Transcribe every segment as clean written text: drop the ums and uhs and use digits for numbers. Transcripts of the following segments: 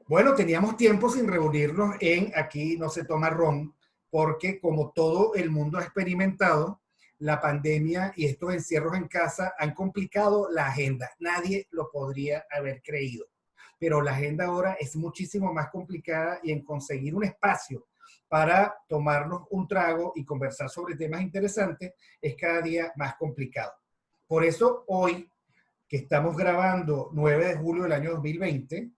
Bueno, teníamos tiempo sin reunirnos en Aquí no se toma ron, porque como todo el mundo ha experimentado, la pandemia y estos encierros en casa han complicado la agenda. Nadie lo podría haber creído. Pero la agenda ahora es muchísimo más complicada y en conseguir un espacio para tomarnos un trago y conversar sobre temas interesantes es cada día más complicado. Por eso hoy, que estamos grabando 9 de julio del año 2020,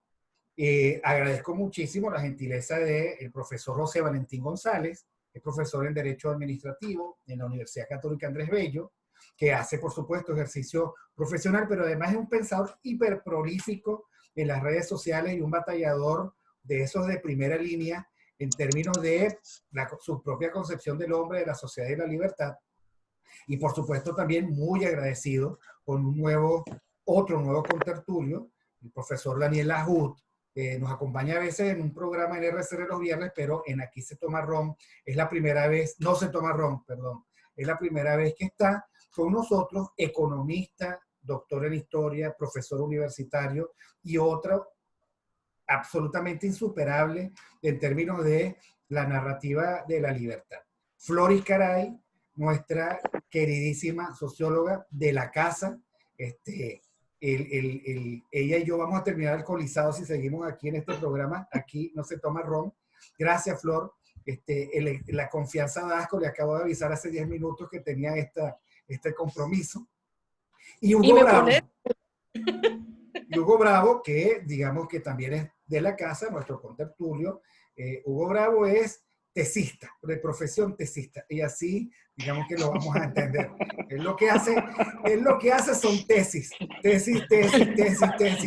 agradezco muchísimo la gentileza del profesor José Valentín González, que es profesor en Derecho Administrativo en la Universidad Católica Andrés Bello, que hace, por supuesto, ejercicio profesional, pero además es un pensador hiperprolífico en las redes sociales y un batallador de esos de primera línea en términos de su propia concepción del hombre, de la sociedad y la libertad. Y, por supuesto, también muy agradecido con otro nuevo contertulio, el profesor Daniel Lahoud, nos acompaña a veces en un programa en RCR los viernes, pero en Aquí se toma ron, es la primera vez, no se toma ron, perdón, es la primera vez que está con nosotros, economista, doctor en historia, profesor universitario y otro absolutamente insuperable en términos de la narrativa de la libertad. Floris Caray, nuestra queridísima socióloga de la casa, ella y yo vamos a terminar alcoholizados si seguimos aquí en este programa. Aquí no se toma ron. Gracias, Flor. La confianza de Asco, le acabo de avisar hace 10 minutos que tenía este compromiso. Y Hugo Bravo. Y Hugo Bravo, que digamos que también es de la casa, nuestro contertulio. Hugo Bravo es tesista, de profesión tesista, y así digamos que lo vamos a entender. Él lo que hace son tesis,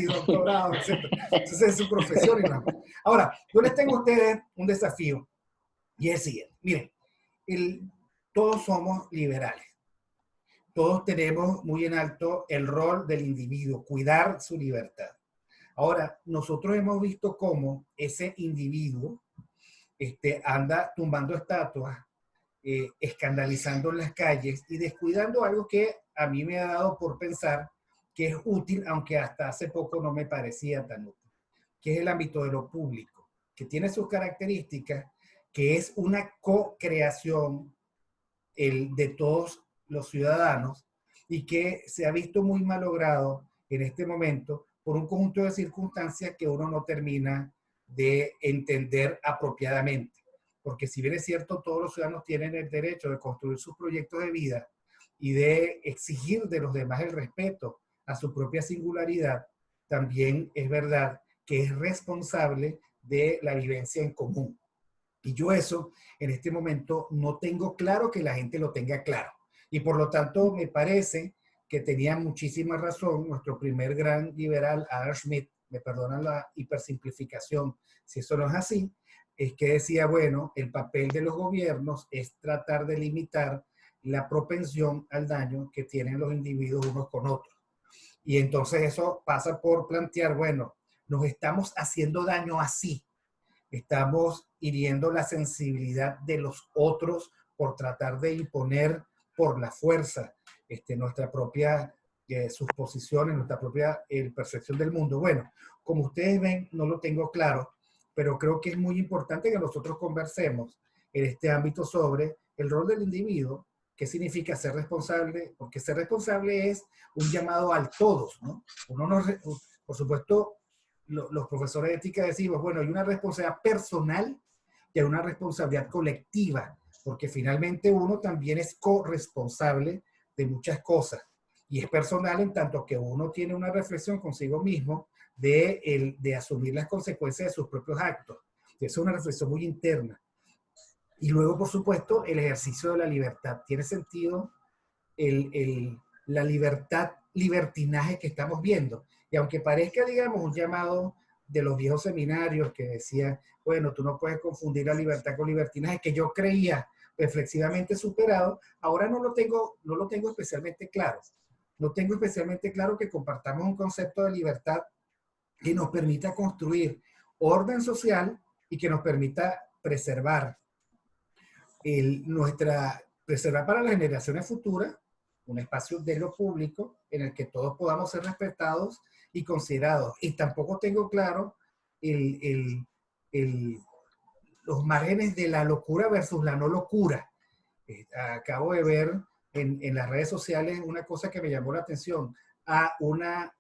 doctorado, etc. Entonces es su profesión y nada más. Ahora, yo les tengo a ustedes un desafío, y es el siguiente. Miren, todos somos liberales. Todos tenemos muy en alto el rol del individuo, cuidar su libertad. Ahora, nosotros hemos visto cómo ese individuo anda tumbando estatuas, escandalizando en las calles y descuidando algo que a mí me ha dado por pensar que es útil, aunque hasta hace poco no me parecía tan útil, que es el ámbito de lo público, que tiene sus características, que es una co-creación de todos los ciudadanos y que se ha visto muy malogrado en este momento por un conjunto de circunstancias que uno no termina de entender apropiadamente. Porque si bien es cierto, todos los ciudadanos tienen el derecho de construir sus proyectos de vida y de exigir de los demás el respeto a su propia singularidad, también es verdad que es responsable de la vivencia en común. Y yo eso, en este momento, no tengo claro que la gente lo tenga claro. Y por lo tanto, me parece que tenía muchísima razón nuestro primer gran liberal, Adam Smith, me perdonan la hipersimplificación, si eso no es así, es que decía, bueno, el papel de los gobiernos es tratar de limitar la propensión al daño que tienen los individuos unos con otros. Y entonces eso pasa por plantear, bueno, nos estamos haciendo daño así, estamos hiriendo la sensibilidad de los otros por tratar de imponer por la fuerza nuestra propia sus posiciones, nuestra propia percepción del mundo. Bueno, como ustedes ven, no lo tengo claro, pero creo que es muy importante que nosotros conversemos en este ámbito sobre el rol del individuo, qué significa ser responsable, porque ser responsable es un llamado al todos, ¿no? Por supuesto, los profesores de ética decimos, bueno, hay una responsabilidad personal y hay una responsabilidad colectiva, porque finalmente uno también es corresponsable de muchas cosas. Y es personal en tanto que uno tiene una reflexión consigo mismo de asumir las consecuencias de sus propios actos. Es una reflexión muy interna. Y luego, por supuesto, el ejercicio de la libertad. Tiene sentido la libertad, libertinaje que estamos viendo. Y aunque parezca, digamos, un llamado de los viejos seminarios que decía, bueno, tú no puedes confundir la libertad con libertinaje, que yo creía reflexivamente superado, ahora no lo tengo especialmente claro. No tengo especialmente claro que compartamos un concepto de libertad que nos permita construir orden social y que nos permita preservar preservar para las generaciones futuras un espacio de lo público en el que todos podamos ser respetados y considerados. Y tampoco tengo claro el, el, el, los márgenes de la locura versus la no locura. Acabo de ver en las redes sociales una cosa que me llamó la atención, a una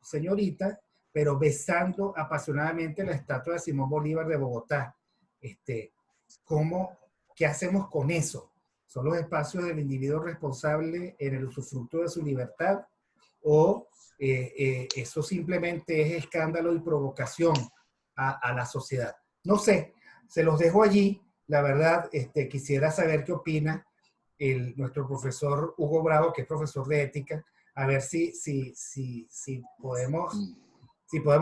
señorita, pero besando apasionadamente la estatua de Simón Bolívar de Bogotá. ¿Cómo, qué hacemos con eso? ¿Son los espacios del individuo responsable en el usufructo de su libertad? ¿O eso simplemente es escándalo y provocación a la sociedad? No sé, se los dejo allí. La verdad, quisiera saber qué opina nuestro profesor Hugo Bravo, que es profesor de ética, a ver si podemos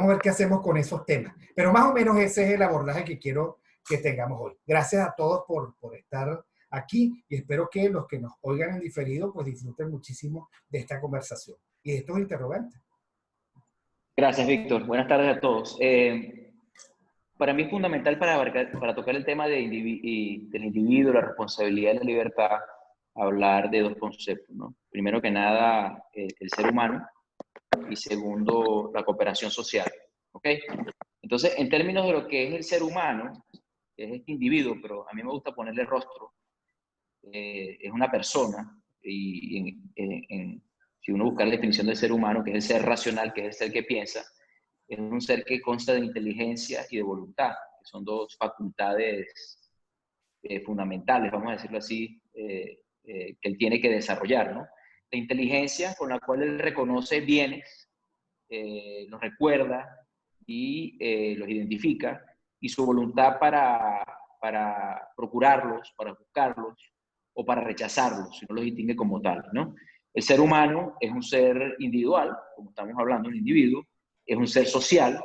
ver qué hacemos con esos temas. Pero más o menos ese es el abordaje que quiero que tengamos hoy. Gracias a todos por estar aquí y espero que los que nos oigan en diferido pues disfruten muchísimo de esta conversación y de estos interrogantes. Gracias, Víctor. Buenas tardes a todos. Para mí es fundamental para tocar el tema del individuo, la responsabilidad y la libertad, hablar de dos conceptos, ¿no? Primero que nada, el ser humano, y segundo, la cooperación social. ¿Ok? Entonces, en términos de lo que es el ser humano, es este individuo, pero a mí me gusta ponerle rostro, es una persona, y si uno busca la definición del ser humano, que es el ser racional, que es el ser que piensa, es un ser que consta de inteligencia y de voluntad, que son dos facultades fundamentales, vamos a decirlo así, que él tiene que desarrollar, ¿no? La inteligencia con la cual él reconoce bienes, los recuerda y los identifica, y su voluntad para procurarlos, para buscarlos o para rechazarlos, si no los distingue como tal, ¿no? El ser humano es un ser individual, como estamos hablando, un individuo, es un ser social,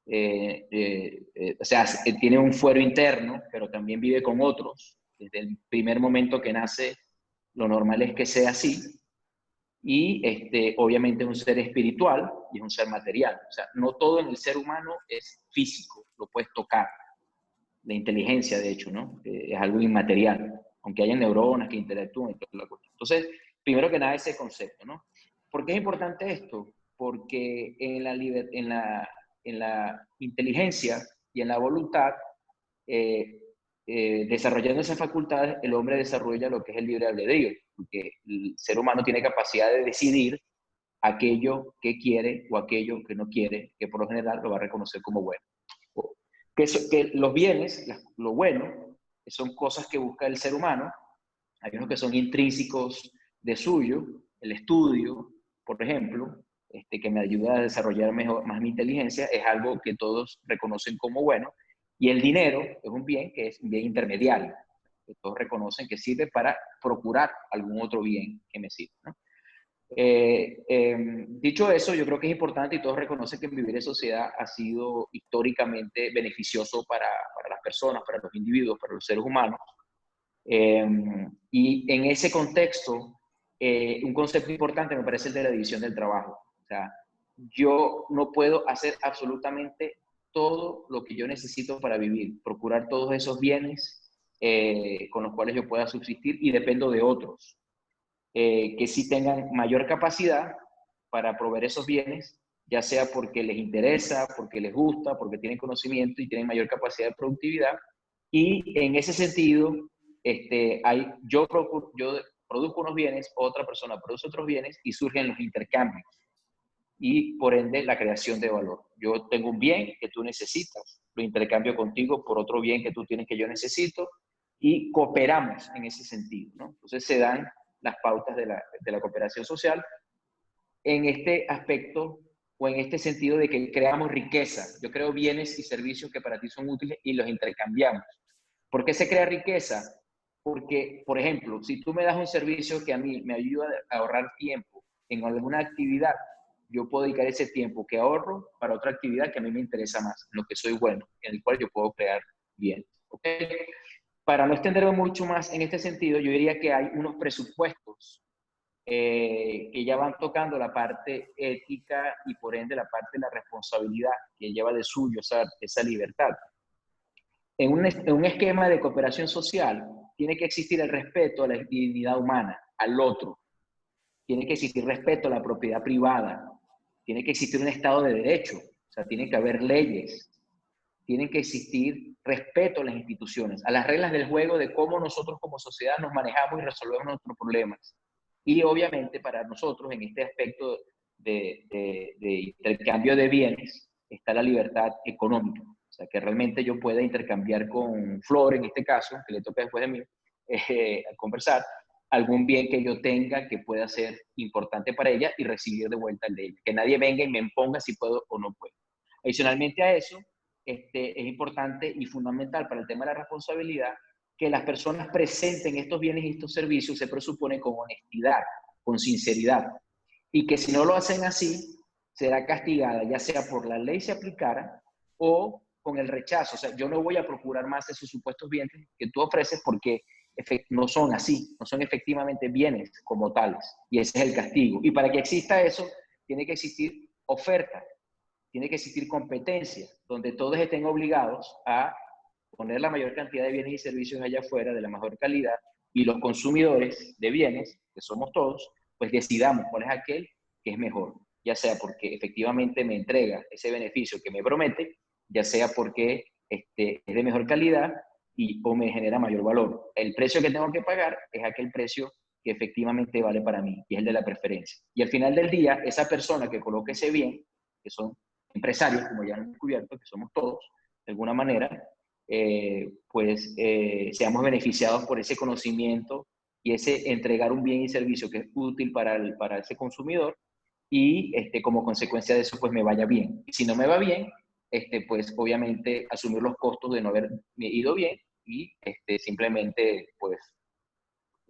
o sea, tiene un fuero interno, pero también vive con otros. Desde el primer momento que nace, lo normal es que sea así. Y obviamente es un ser espiritual y es un ser material. O sea, no todo en el ser humano es físico, lo puedes tocar. La inteligencia, de hecho, ¿no? Es algo inmaterial, aunque haya neuronas que interactúan y toda la cuestión. Entonces, primero que nada, ese concepto, ¿no? ¿Por qué es importante esto? Porque en la inteligencia y en la voluntad, desarrollando esas facultades, el hombre desarrolla lo que es el libre albedrío, porque el ser humano tiene capacidad de decidir aquello que quiere o aquello que no quiere, que por lo general lo va a reconocer como bueno. Que los bienes, lo bueno, son cosas que busca el ser humano. Hay unos que son intrínsecos de suyo, el estudio, por ejemplo, que me ayuda a desarrollar más mi inteligencia, es algo que todos reconocen como bueno. Y el dinero es un bien que es un bien intermediario, que todos reconocen que sirve para procurar algún otro bien que me sirva, ¿no? Dicho eso, yo creo que es importante y todos reconocen que vivir en sociedad ha sido históricamente beneficioso para las personas, para los individuos, para los seres humanos. Y en ese contexto, un concepto importante me parece el de la división del trabajo. O sea, yo no puedo hacer absolutamente todo lo que yo necesito para vivir, procurar todos esos bienes con los cuales yo pueda subsistir, y dependo de otros. Que sí tengan mayor capacidad para proveer esos bienes, ya sea porque les interesa, porque les gusta, porque tienen conocimiento y tienen mayor capacidad de productividad. Y en ese sentido, yo produzco unos bienes, otra persona produce otros bienes y surgen los intercambios y por ende la creación de valor. Yo tengo un bien que tú necesitas, lo intercambio contigo por otro bien que tú tienes que yo necesito, y cooperamos en ese sentido, ¿no? Entonces se dan las pautas de la cooperación social en este aspecto o en este sentido de que creamos riqueza. Yo creo bienes y servicios que para ti son útiles y los intercambiamos. ¿Por qué se crea riqueza? Porque, por ejemplo, si tú me das un servicio que a mí me ayuda a ahorrar tiempo en alguna actividad, yo puedo dedicar ese tiempo que ahorro para otra actividad que a mí me interesa más, en lo que soy bueno, en el cual yo puedo crear bien. ¿Okay? Para no extenderme mucho más en este sentido, yo diría que hay unos presupuestos que ya van tocando la parte ética y por ende la parte de la responsabilidad que lleva de suyo esa libertad. En un esquema de cooperación social tiene que existir el respeto a la dignidad humana, al otro. tiene que existir respeto a la propiedad privada, tiene que existir un Estado de Derecho, o sea, tiene que haber leyes, tienen que existir respeto a las instituciones, a las reglas del juego de cómo nosotros como sociedad nos manejamos y resolvemos nuestros problemas. Y obviamente para nosotros en este aspecto de intercambio de bienes está la libertad económica. O sea, que realmente yo pueda intercambiar con Flor, en este caso, que le toca después de mí, conversar, algún bien que yo tenga que pueda ser importante para ella y recibir de vuelta el de ella. Que nadie venga y me imponga si puedo o no puedo. Adicionalmente a eso, es importante y fundamental para el tema de la responsabilidad que las personas presenten estos bienes y estos servicios se presupone con honestidad, con sinceridad, y que si no lo hacen así, será castigada, ya sea por la ley se aplicara o con el rechazo. O sea, yo no voy a procurar más esos supuestos bienes que tú ofreces porque no son así, no son efectivamente bienes como tales, y ese es el castigo. Y para que exista eso, tiene que existir oferta, tiene que existir competencia, donde todos estén obligados a poner la mayor cantidad de bienes y servicios allá afuera de la mejor calidad, y los consumidores de bienes, que somos todos, pues decidamos cuál es aquel que es mejor, ya sea porque efectivamente me entrega ese beneficio que me promete, ya sea porque es de mejor calidad o me genera mayor valor. El precio que tengo que pagar es aquel precio que efectivamente vale para mí, y es el de la preferencia. Y al final del día, esa persona que coloque ese bien, que son empresarios, como ya han descubierto, que somos todos, de alguna manera, seamos beneficiados por ese conocimiento y ese entregar un bien y servicio que es útil para ese consumidor, y como consecuencia de eso, pues me vaya bien. Y si no me va bien, pues obviamente asumir los costos de no haber ido bien y simplemente pues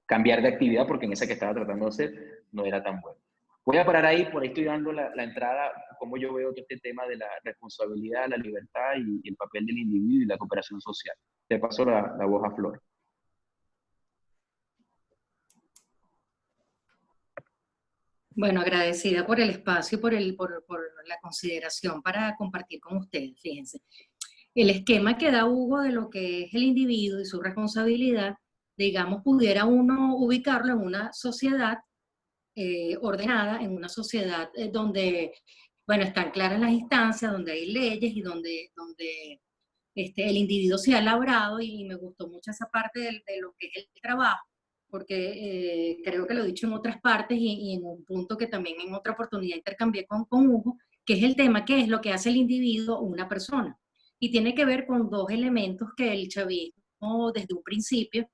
cambiar de actividad porque en esa que estaba tratando de hacer no era tan buena. Voy a parar ahí, por ahí estoy dando la entrada, cómo yo veo todo este tema de la responsabilidad, la libertad y el papel del individuo y la cooperación social. Te paso la voz a Flor. Bueno, agradecida por el espacio y por la consideración para compartir con ustedes. Fíjense, el esquema que da Hugo de lo que es el individuo y su responsabilidad, digamos, pudiera uno ubicarlo en una sociedad ordenada, en una sociedad donde, bueno, están claras las instancias, donde hay leyes y donde el individuo se ha labrado, y me gustó mucho esa parte de lo que es el trabajo, porque creo que lo he dicho en otras partes y en un punto que también en otra oportunidad intercambié con Hugo, que es el tema, que es lo que hace el individuo una persona. Y tiene que ver con dos elementos que el chavismo desde un principio,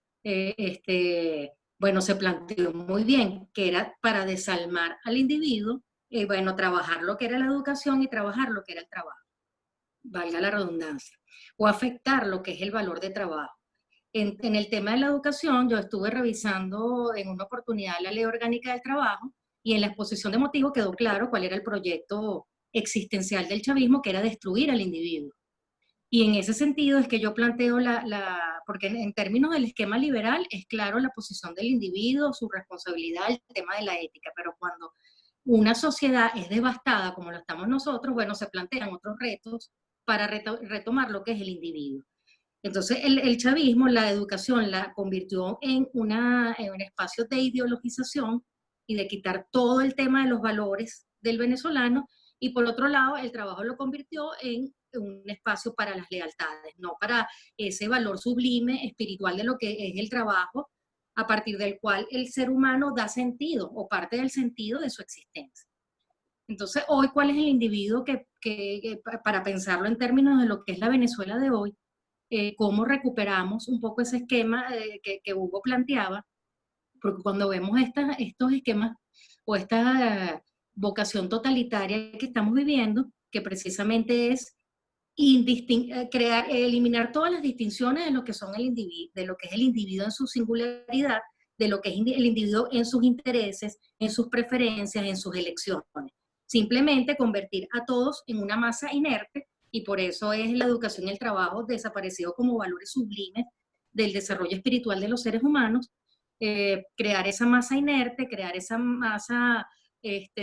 bueno, se planteó muy bien, que era para desalmar al individuo, bueno, trabajar lo que era la educación y trabajar lo que era el trabajo, valga la redundancia, o afectar lo que es el valor de trabajo. En el tema de la educación, yo estuve revisando en una oportunidad la Ley Orgánica del Trabajo, y en la exposición de motivos quedó claro cuál era el proyecto existencial del chavismo, que era destruir al individuo. Y en ese sentido es que yo planteo porque en términos del esquema liberal es claro la posición del individuo, su responsabilidad, el tema de la ética, pero cuando una sociedad es devastada como lo estamos nosotros, bueno, se plantean otros retos para retomar lo que es el individuo. Entonces, el chavismo, la educación la convirtió en un espacio de ideologización y de quitar todo el tema de los valores del venezolano, y por otro lado, el trabajo lo convirtió en un espacio para las lealtades, no para ese valor sublime, espiritual de lo que es el trabajo, a partir del cual el ser humano da sentido o parte del sentido de su existencia. Entonces, hoy, ¿cuál es el individuo para pensarlo en términos de lo que es la Venezuela de hoy? Cómo recuperamos un poco ese esquema que Hugo planteaba, porque cuando vemos estos esquemas o esta vocación totalitaria que estamos viviendo, que precisamente es eliminar todas las distinciones de lo que son de lo que es el individuo en su singularidad, de lo que es el individuo en sus intereses, en sus preferencias, en sus elecciones. Simplemente convertir a todos en una masa inerte, y por eso es la educación y el trabajo desaparecido como valores sublimes del desarrollo espiritual de los seres humanos. Crear esa masa inerte, crear esa masa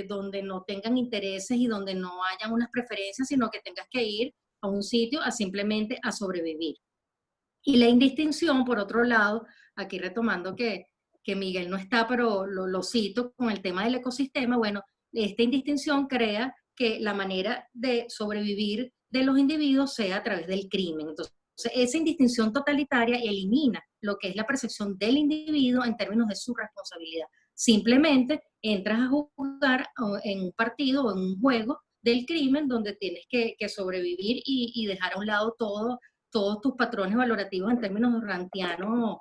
donde no tengan intereses y donde no hayan unas preferencias, sino que tengas que ir a un sitio a simplemente a sobrevivir. Y la indistinción, por otro lado, aquí retomando que que Miguel no está, pero lo cito con el tema del ecosistema, bueno, esta indistinción crea que la manera de sobrevivir de los individuos sea a través del crimen. Entonces, esa indistinción totalitaria elimina lo que es la percepción del individuo en términos de su responsabilidad. Simplemente entras a jugar en un partido o en un juego del crimen donde tienes que sobrevivir y dejar a un lado todos tus patrones valorativos en términos rantianos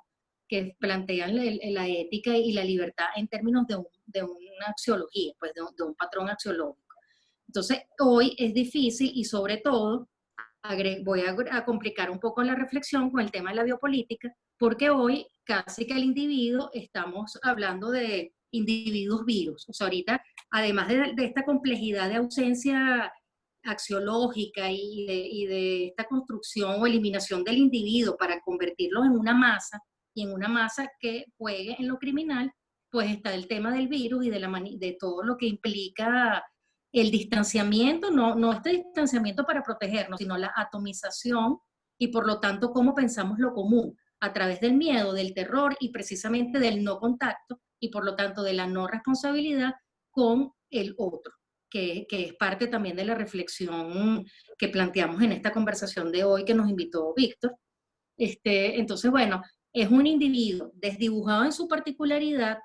que plantean la ética y la libertad en términos de una axiología, pues de un patrón axiológico. Entonces, hoy es difícil y sobre todo voy a complicar un poco la reflexión con el tema de la biopolítica, porque hoy casi que el individuo estamos hablando de individuos virus. O sea, ahorita, además de esta complejidad de ausencia axiológica y de esta construcción o eliminación del individuo para convertirlo en una masa, y en una masa que juegue en lo criminal, pues está el tema del virus y de todo lo que implica el distanciamiento, no este distanciamiento para protegernos, sino la atomización y por lo tanto cómo pensamos lo común a través del miedo, del terror y precisamente del no contacto y por lo tanto de la no responsabilidad con el otro, que es parte también de la reflexión que planteamos en esta conversación de hoy que nos invitó Víctor. Entonces, bueno, es un individuo desdibujado en su particularidad,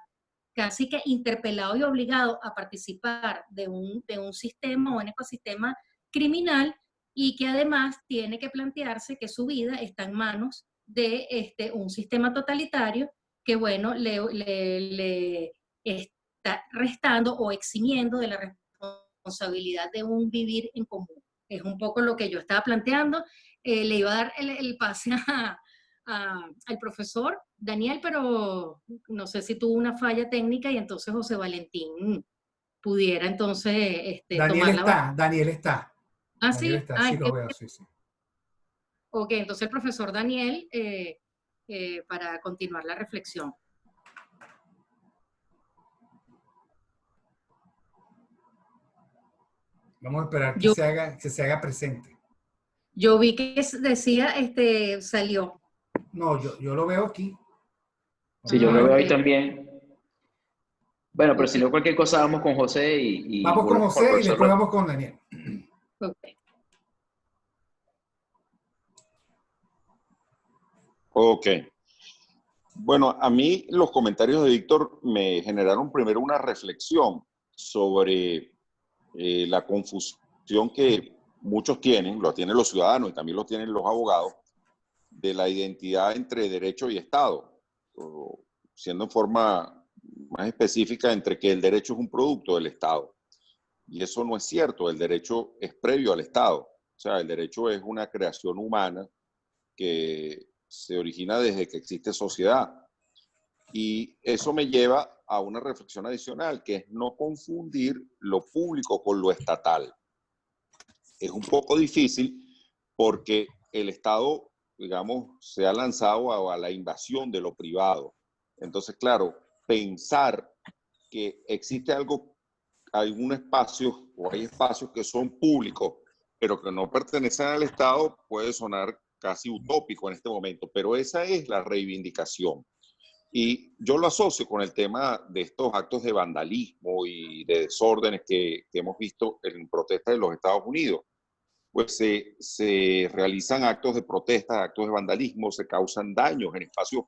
casi que interpelado y obligado a participar de un sistema o un ecosistema criminal y que además tiene que plantearse que su vida está en manos de un sistema totalitario que, bueno, le está restando o eximiendo de la responsabilidad de un vivir en común. Es un poco lo que yo estaba planteando. Le iba a dar el pase al profesor Daniel, pero no sé si tuvo una falla técnica y entonces José Valentín pudiera entonces tomar la batuta. Daniel está. Ah, Daniel sí. está, Ah, sí lo veo, sí, sí. ok, entonces el profesor Daniel para continuar la reflexión. Vamos a esperar que se haga presente. Yo vi que decía, salió. No, yo lo veo aquí. Sí, yo lo veo ahí Ok. también. Bueno, pero Ok. si no, cualquier cosa vamos con José y Vamos con volvemos con el José y profesor. después vamos con Daniel. Ok. Ok. Bueno, a mí los comentarios de Víctor me generaron primero una reflexión sobre la confusión que muchos tienen, lo tienen los ciudadanos y también lo tienen los abogados, de la identidad entre derecho y Estado, siendo en forma más específica entre que el derecho es un producto del Estado. Y eso no es cierto, el derecho es previo al Estado. O sea, el derecho es una creación humana que se origina desde que existe sociedad. Y eso me lleva a una reflexión adicional, que es no confundir lo público con lo estatal. Es un poco difícil porque el Estado, digamos, se ha lanzado a la invasión de lo privado. Entonces, claro, pensar que existe algún espacio o hay espacios que son públicos, pero que no pertenecen al Estado, puede sonar casi utópico en este momento, pero esa es la reivindicación. Y yo lo asocio con el tema de estos actos de vandalismo y de desórdenes que hemos visto en protestas de los Estados Unidos. Pues se realizan actos de protesta, actos de vandalismo, se causan daños en espacios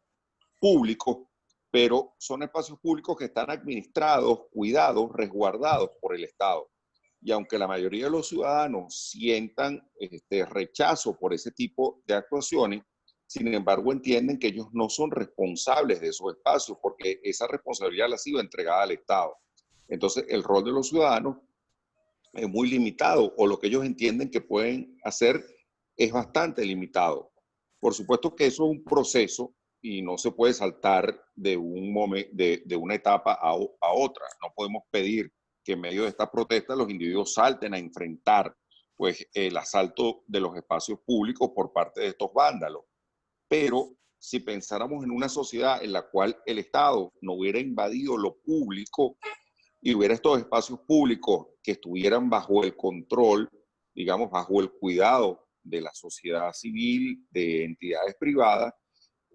públicos, pero son espacios públicos que están administrados, cuidados, resguardados por el Estado. Y aunque la mayoría de los ciudadanos sientan rechazo por ese tipo de actuaciones, sin embargo entienden que ellos no son responsables de esos espacios porque esa responsabilidad la ha sido entregada al Estado. Entonces, el rol de los ciudadanos es muy limitado, o lo que ellos entienden que pueden hacer es bastante limitado. Por supuesto que eso es un proceso y no se puede saltar de una etapa a otra. No podemos pedir que en medio de esta protesta los individuos salten a enfrentar pues, el asalto de los espacios públicos por parte de estos vándalos. Pero si pensáramos en una sociedad en la cual el Estado no hubiera invadido lo público y hubiera estos espacios públicos que estuvieran bajo el control, digamos, bajo el cuidado de la sociedad civil, de entidades privadas,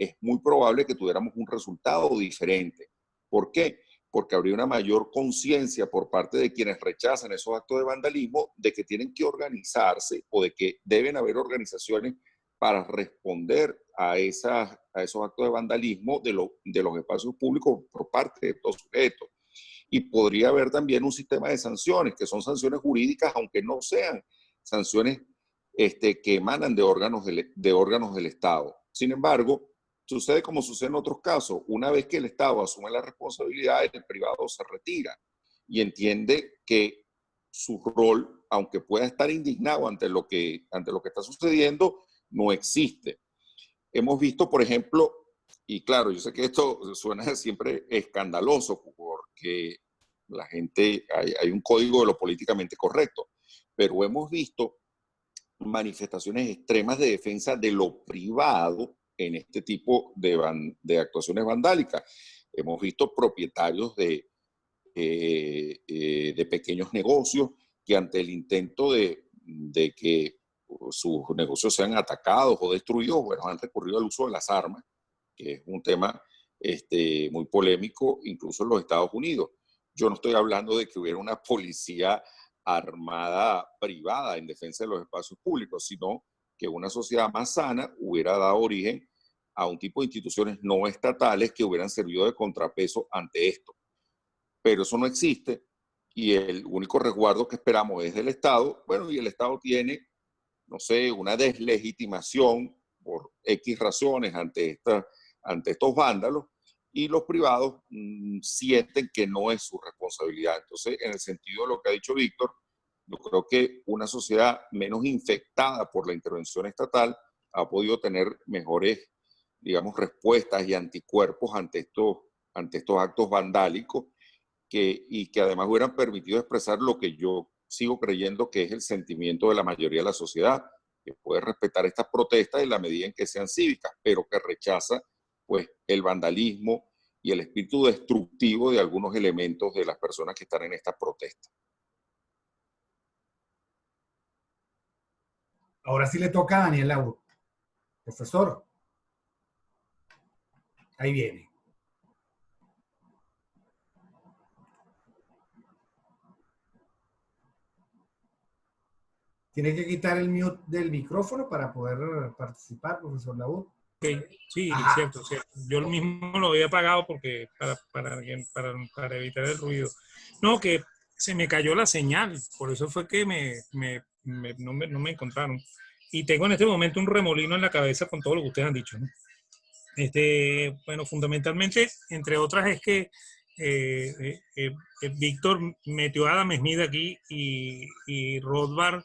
es muy probable que tuviéramos un resultado diferente. ¿Por qué? Porque habría una mayor conciencia por parte de quienes rechazan esos actos de vandalismo de que tienen que organizarse o de que deben haber organizaciones para responder a esos actos de vandalismo de los espacios públicos por parte de estos sujetos. Y podría haber también un sistema de sanciones, que son sanciones jurídicas, aunque no sean sanciones que emanan de órganos del Estado. Sin embargo, sucede como sucede en otros casos. Una vez que el Estado asume la responsabilidad, el privado se retira y entiende que su rol, aunque pueda estar indignado ante lo que está sucediendo, no existe. Hemos visto, por ejemplo, y claro, yo sé que esto suena siempre escandaloso porque la gente, hay un código de lo políticamente correcto, pero hemos visto manifestaciones extremas de defensa de lo privado en este tipo de actuaciones vandálicas. Hemos visto propietarios de pequeños negocios que ante el intento de que sus negocios sean atacados o destruidos, bueno, han recurrido al uso de las armas, que es un tema muy polémico incluso en los Estados Unidos. Yo no estoy hablando de que hubiera una policía armada privada en defensa de los espacios públicos, sino que una sociedad más sana hubiera dado origen a un tipo de instituciones no estatales que hubieran servido de contrapeso ante esto. Pero eso no existe y el único resguardo que esperamos es del Estado. Bueno, y el Estado tiene, no sé, una deslegitimación por X razones ante estos vándalos, y los privados sienten que no es su responsabilidad. Entonces, en el sentido de lo que ha dicho Víctor, yo creo que una sociedad menos infectada por la intervención estatal ha podido tener mejores, digamos, respuestas y anticuerpos ante estos actos vandálicos y que además hubieran permitido expresar lo que yo sigo creyendo que es el sentimiento de la mayoría de la sociedad, que puede respetar estas protestas en la medida en que sean cívicas, pero que rechaza pues el vandalismo y el espíritu destructivo de algunos elementos de las personas que están en estas protestas. Ahora sí le toca a Daniel Lauro. Profesor, ahí viene. Tiene que quitar el mute del micrófono para poder participar, profesor Lauro. Okay. Sí, cierto, cierto. Yo mismo lo había apagado porque para evitar el ruido. No, que se me cayó la señal, por eso fue que no me encontraron. Y tengo en este momento un remolino en la cabeza con todo lo que ustedes han dicho, ¿no? Bueno, fundamentalmente, entre otras, es que Víctor metió a Adam Smith aquí y Rothbard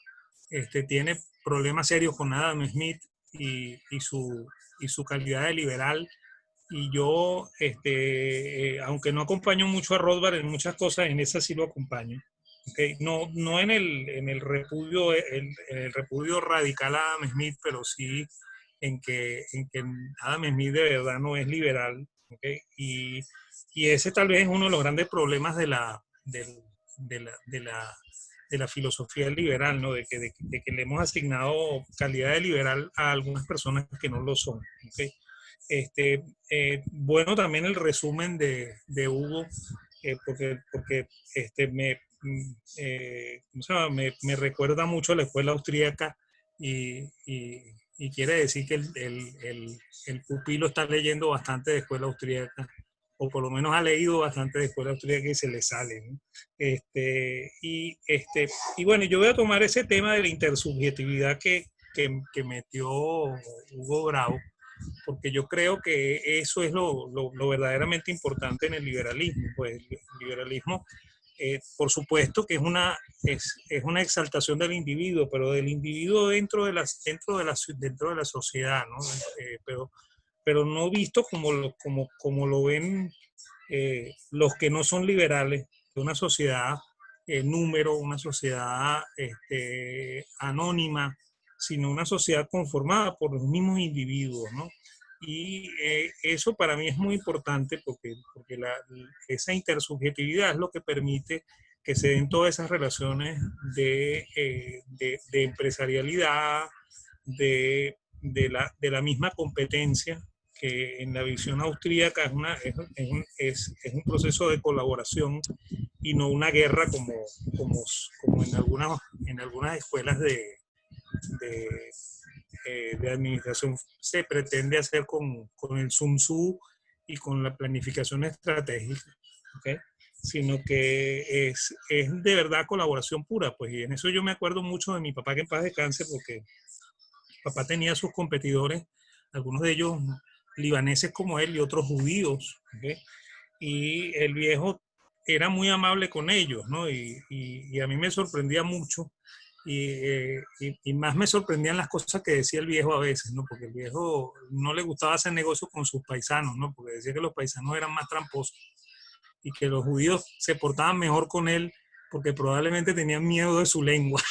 tiene problemas serios con Adam Smith y su calidad de liberal. Y yo, aunque no acompaño mucho a Rothbard en muchas cosas, en esa sí lo acompaño. Okay. No en el repudio radical a Adam Smith, pero sí en que Adam Smith de verdad no es liberal. Okay. Y ese tal vez es uno de los grandes problemas de la filosofía liberal, ¿no? De que le hemos asignado calidad de liberal a algunas personas que no lo son. ¿Okay? Bueno, también el resumen de Hugo, porque me recuerda mucho a la escuela austríaca y quiere decir que el pupilo está leyendo bastante de escuela austríaca, o por lo menos ha leído bastante de escuela austríaca y se le sale, ¿no? Y bueno, yo voy a tomar ese tema de la intersubjetividad que metió Hugo Bravo, porque yo creo que eso es lo verdaderamente importante en el liberalismo. Pues el liberalismo, por supuesto que es una exaltación del individuo, pero del individuo dentro de la sociedad, ¿no? Pero no visto como lo ven los que no son liberales, de una sociedad número, una sociedad anónima, sino una sociedad conformada por los mismos individuos, ¿no? Y eso para mí es muy importante porque esa intersubjetividad es lo que permite que se den todas esas relaciones de empresarialidad, de la misma competencia que en la visión austríaca es un proceso de colaboración y no una guerra como en algunas escuelas de, de administración se pretende hacer con el Sun Tzu y con la planificación estratégica, ¿okay? Sino que es de verdad colaboración pura, pues, y en eso yo me acuerdo mucho de mi papá, que en paz descanse, porque papá tenía sus competidores, algunos de ellos libaneses como él y otros judíos, ¿okay? Y el viejo era muy amable con ellos, ¿no? Y a mí me sorprendía mucho, y más me sorprendían las cosas que decía el viejo a veces, ¿no? Porque el viejo no le gustaba hacer negocios con sus paisanos, ¿no? Porque decía que los paisanos eran más tramposos y que los judíos se portaban mejor con él porque probablemente tenían miedo de su lengua.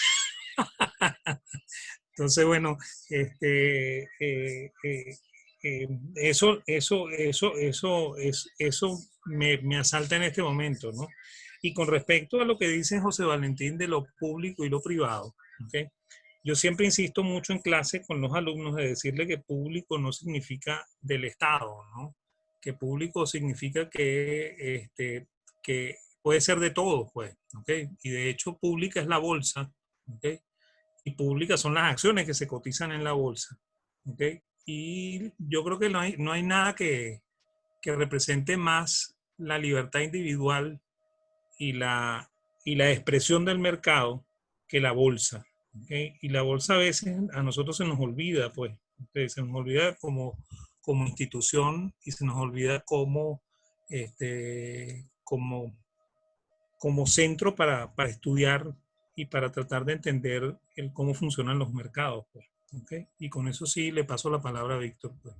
Entonces, bueno, eso me asalta en este momento, ¿no? Y con respecto a lo que dice José Valentín de lo público y lo privado, ¿okay? Yo siempre insisto mucho en clase con los alumnos de decirle que público no significa del Estado, ¿no? Que público significa que puede ser de todos, pues, ¿ok? Y de hecho pública es la bolsa, ¿ok? Y públicas son las acciones que se cotizan en la bolsa, ¿ok? Y yo creo que no hay nada que represente más la libertad individual y y la expresión del mercado que la bolsa, ¿ok? Y la bolsa a veces a nosotros se nos olvida, pues, ¿okay? Se nos olvida como institución y se nos olvida este, como, como centro para estudiar y para tratar de entender cómo funcionan los mercados, pues, ¿okay? Y con eso sí le paso la palabra a Víctor, pues.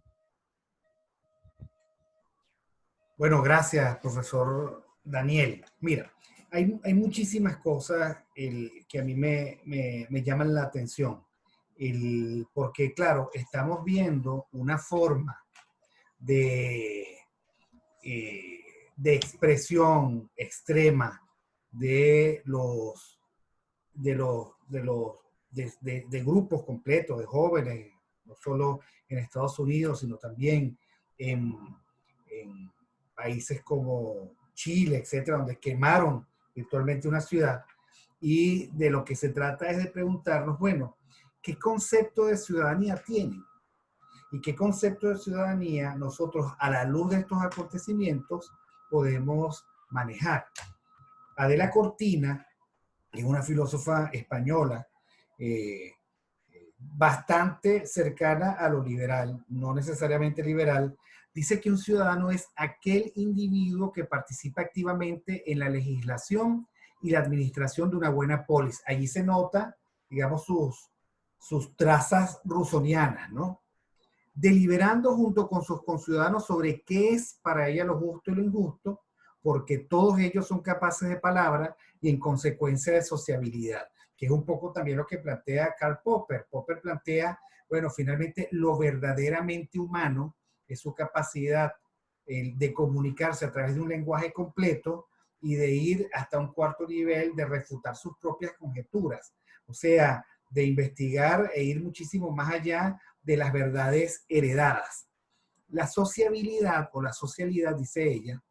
Bueno, gracias, profesor Daniel. Mira, hay muchísimas cosas que a mí me llaman la atención. Porque, claro, estamos viendo una forma de, eh, de expresión extrema de de grupos completos de jóvenes, no solo en Estados Unidos, sino también en países como Chile, etcétera, donde quemaron virtualmente una ciudad. Y de lo que se trata es de preguntarnos, bueno, ¿qué concepto de ciudadanía tienen? ¿Y qué concepto de ciudadanía nosotros, a la luz de estos acontecimientos, podemos manejar? Adela Cortina es una filósofa española bastante cercana a lo liberal, no necesariamente liberal. Dice que un ciudadano es aquel individuo que participa activamente en la legislación y la administración de una buena polis. Allí se nota, digamos, sus trazas rusonianas, ¿no? Deliberando junto con sus conciudadanos sobre qué es para ella lo justo y lo injusto, porque todos ellos son capaces de palabra y en consecuencia de sociabilidad, que es un poco también lo que plantea Karl Popper. Popper plantea, bueno, finalmente lo verdaderamente humano es su capacidad de comunicarse a través de un lenguaje completo y de ir hasta un cuarto nivel de refutar sus propias conjeturas. O sea, de investigar e ir muchísimo más allá de las verdades heredadas. La sociabilidad o la socialidad, dice ella,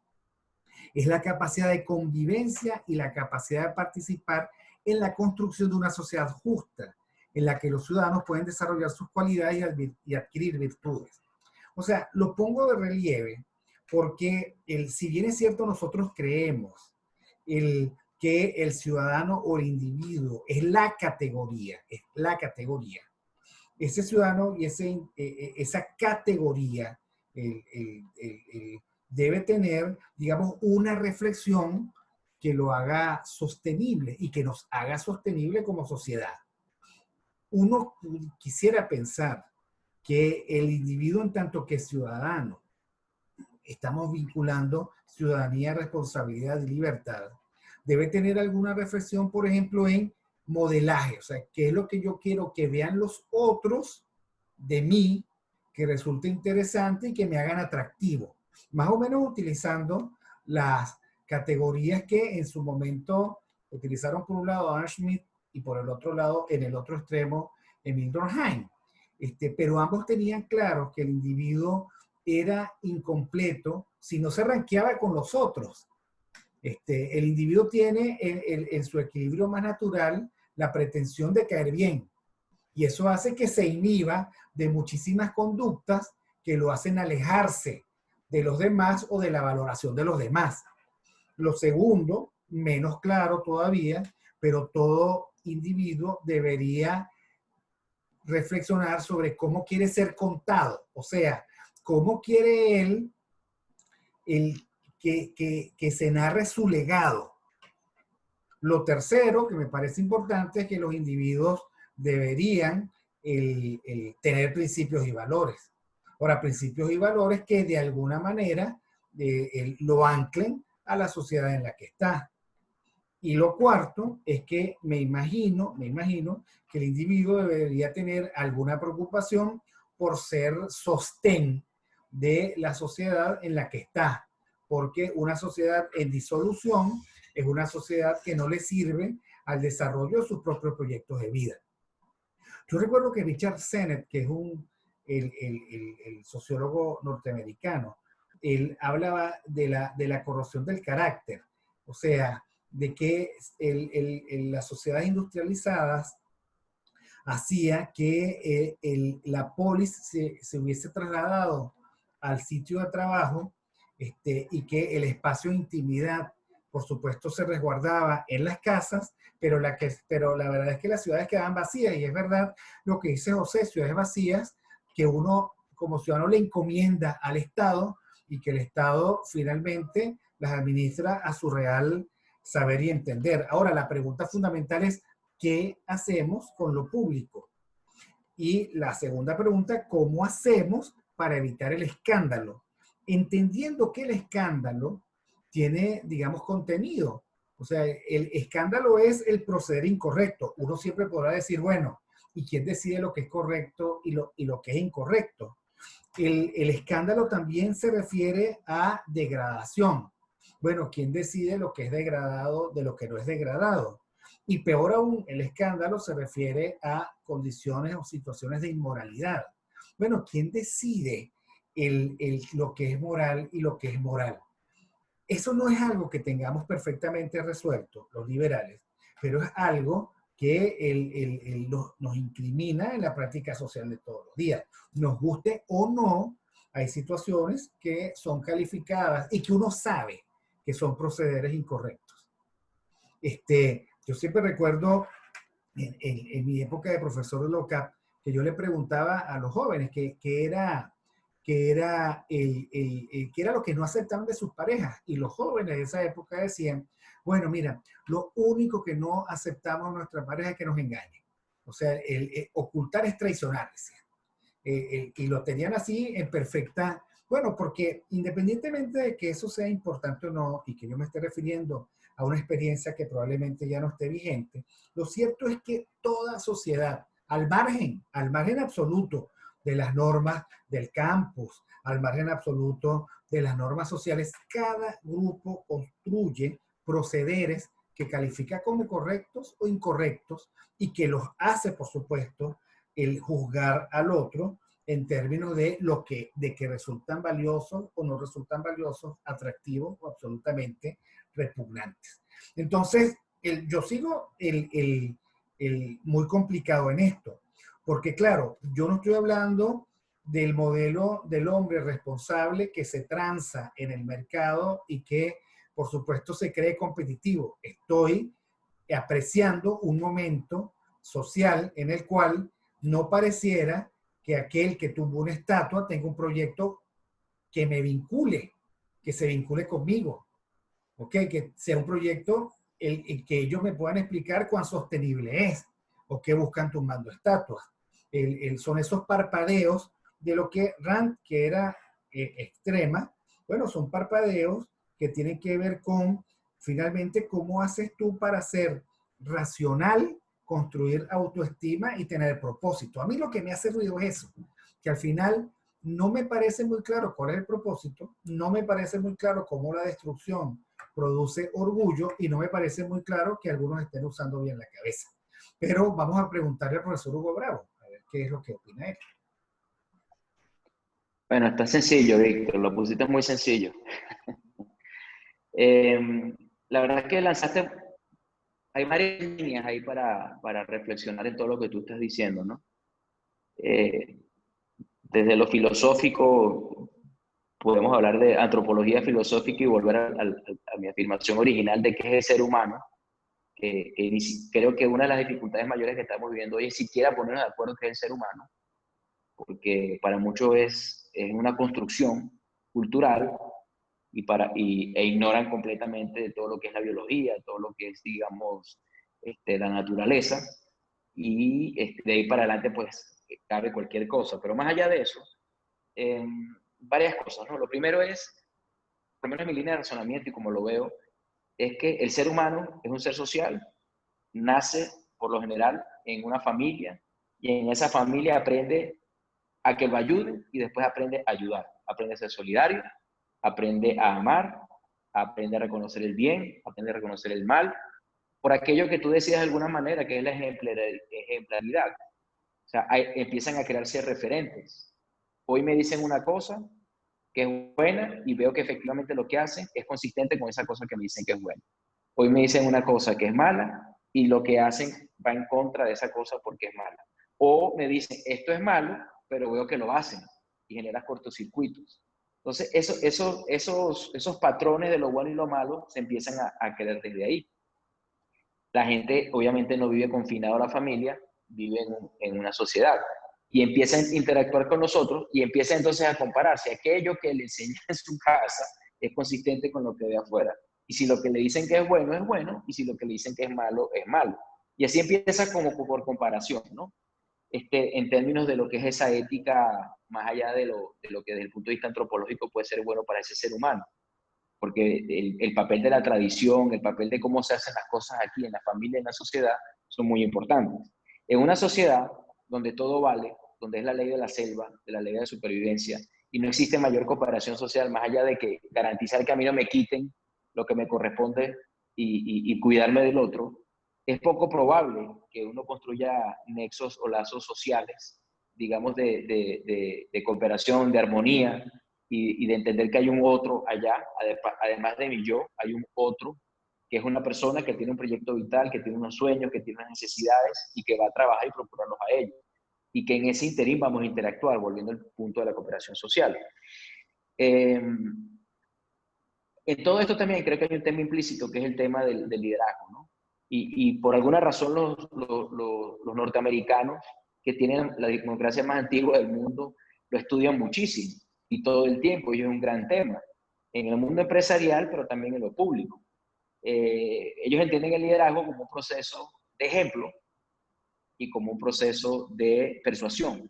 es la capacidad de convivencia y la capacidad de participar en la construcción de una sociedad justa, en la que los ciudadanos pueden desarrollar sus cualidades y adquirir virtudes. O sea, lo pongo de relieve porque si bien es cierto nosotros creemos que el ciudadano o el individuo es la categoría, ese ciudadano y esa categoría debe tener, digamos, una reflexión que lo haga sostenible y que nos haga sostenible como sociedad. Uno quisiera pensar que el individuo en tanto que ciudadano, estamos vinculando ciudadanía, responsabilidad y libertad, debe tener alguna reflexión, por ejemplo, en modelaje, o sea, qué es lo que yo quiero que vean los otros de mí, que resulte interesante y que me hagan atractivo. Más o menos utilizando las categorías que en su momento utilizaron por un lado Adam Smith y por el otro lado, en el otro extremo, Emil Durkheim. Pero ambos tenían claro que el individuo era incompleto si no se ranqueaba con los otros. El individuo tiene en su equilibrio más natural la pretensión de caer bien. Y eso hace que se inhiba de muchísimas conductas que lo hacen alejarse de los demás o de la valoración de los demás. Lo segundo, menos claro todavía, pero todo individuo debería reflexionar sobre cómo quiere ser contado. O sea, cómo quiere él que se narre su legado. Lo tercero, que me parece importante, es que los individuos deberían tener principios y valores. Ahora, principios y valores que de alguna manera lo anclen a la sociedad en la que está. Y lo cuarto es que me imagino que el individuo debería tener alguna preocupación por ser sostén de la sociedad en la que está. Porque una sociedad en disolución es una sociedad que no le sirve al desarrollo de sus propios proyectos de vida. Yo recuerdo que Richard Sennett, que es el sociólogo norteamericano, él hablaba de la corrosión del carácter, o sea, de que las sociedades industrializadas hacía que la polis se hubiese trasladado al sitio de trabajo y que el espacio de intimidad, por supuesto, se resguardaba en las casas, pero la verdad es que las ciudades quedaban vacías, y es verdad lo que dice José, ciudades vacías que uno como ciudadano le encomienda al Estado y que el Estado finalmente las administra a su real saber y entender. Ahora, la pregunta fundamental es, ¿qué hacemos con lo público? Y la segunda pregunta, ¿cómo hacemos para evitar el escándalo? Entendiendo que el escándalo tiene, digamos, contenido. O sea, el escándalo es el proceder incorrecto. Uno siempre podrá decir, bueno, ¿y quién decide lo que es correcto y lo que es incorrecto? El escándalo también se refiere a degradación. Bueno, ¿quién decide lo que es degradado de lo que no es degradado? Y peor aún, el escándalo se refiere a condiciones o situaciones de inmoralidad. Bueno, ¿quién decide lo que es moral y lo que es moral? Eso no es algo que tengamos perfectamente resuelto los liberales, pero es algo que nos incrimina en la práctica social de todos los días. Nos guste o no, hay situaciones que son calificadas y que uno sabe que son procederes incorrectos. Yo siempre recuerdo en mi época de profesor de LOCAP que yo le preguntaba a los jóvenes qué era lo que no aceptaban de sus parejas. Y los jóvenes de esa época decían, bueno, mira, lo único que no aceptamos de nuestra pareja es que nos engañen. O sea, ocultar es traicionar, decían. Y lo tenían así en perfecta... Bueno, porque independientemente de que eso sea importante o no, y que yo me esté refiriendo a una experiencia que probablemente ya no esté vigente, lo cierto es que toda sociedad, al margen absoluto de las normas del campus, al margen absoluto de las normas sociales, cada grupo construye procederes que califica como correctos o incorrectos y que los hace, por supuesto, el juzgar al otro en términos de que resultan valiosos o no resultan valiosos, atractivos o absolutamente repugnantes. Entonces, yo sigo muy complicado en esto, porque claro, yo no estoy hablando del modelo del hombre responsable que se tranza en el mercado y que, por supuesto, se cree competitivo. Estoy apreciando un momento social en el cual no pareciera que aquel que tuvo una estatua tenga un proyecto que me vincule, que se vincule conmigo, ¿ok? Que sea un proyecto el que ellos me puedan explicar cuán sostenible es o qué buscan tumbando estatuas. Son esos parpadeos de lo que Rand, que era extrema, bueno, son parpadeos que tienen que ver con, finalmente, cómo haces tú para ser racional, construir autoestima y tener propósito. A mí lo que me hace ruido es eso, que al final no me parece muy claro cuál es el propósito, no me parece muy claro cómo la destrucción produce orgullo y no me parece muy claro que algunos estén usando bien la cabeza. Pero vamos a preguntarle al profesor Hugo Bravo, a ver qué es lo que opina él. Bueno, está sencillo, Víctor, lo pusiste muy sencillo. La verdad es que lanzaste, hay varias líneas ahí para reflexionar en todo lo que tú estás diciendo, ¿no? Eh, Desde lo filosófico, podemos hablar de antropología filosófica y volver a mi afirmación original de qué es el ser humano, creo que una de las dificultades mayores que estamos viviendo hoy es siquiera ponernos de acuerdo qué es el ser humano, porque para muchos es una construcción cultural e ignoran completamente de todo lo que es la biología, todo lo que es, digamos, la naturaleza, y de ahí para adelante pues cabe cualquier cosa. Pero más allá de eso, eh, varias cosas, ¿no? Lo primero es, por lo menos en mi línea de razonamiento y como lo veo, es que el ser humano es un ser social, nace por lo general en una familia y en esa familia aprende a que lo ayuden y después aprende a ayudar, aprende a ser solidario, aprende a amar, aprende a reconocer el bien, aprende a reconocer el mal, por aquello que tú decías de alguna manera, que es la ejemplaridad. O sea, empiezan a crearse referentes. Hoy me dicen una cosa que es buena y veo que efectivamente lo que hacen es consistente con esa cosa que me dicen que es buena. Hoy me dicen una cosa que es mala y lo que hacen va en contra de esa cosa porque es mala. O me dicen, esto es malo, pero veo que lo hacen y genera cortocircuitos. Entonces, esos patrones de lo bueno y lo malo se empiezan a quedar desde ahí. La gente obviamente no vive confinado a la familia, vive en una sociedad y empieza a interactuar con nosotros y empieza entonces a comparar si aquello que le enseña en su casa es consistente con lo que ve afuera. Y si lo que le dicen que es bueno, y si lo que le dicen que es malo. Y así empieza como por comparación, ¿no? En términos de lo que es esa ética, más allá de lo que desde el punto de vista antropológico puede ser bueno para ese ser humano. Porque el papel de la tradición, el papel de cómo se hacen las cosas aquí en la familia y en la sociedad son muy importantes. En una sociedad donde todo vale, donde es la ley de la selva, de la ley de la supervivencia, y no existe mayor cooperación social más allá de que garantizar que a mí no me quiten lo que me corresponde y cuidarme del otro, es poco probable que uno construya nexos o lazos sociales, digamos, de cooperación, de armonía, y de entender que hay un otro allá, además de mi yo, hay un otro, que es una persona que tiene un proyecto vital, que tiene unos sueños, que tiene unas necesidades y que va a trabajar y procurarlos a ellos. Y que en ese interín vamos a interactuar, volviendo al punto de la cooperación social. En todo esto también creo que hay un tema implícito, que es el tema del liderazgo, ¿no? Y por alguna razón los norteamericanos, que tienen la democracia más antigua del mundo, lo estudian muchísimo y todo el tiempo, y es un gran tema, en el mundo empresarial, pero también en lo público. Ellos entienden el liderazgo como un proceso de ejemplo y como un proceso de persuasión.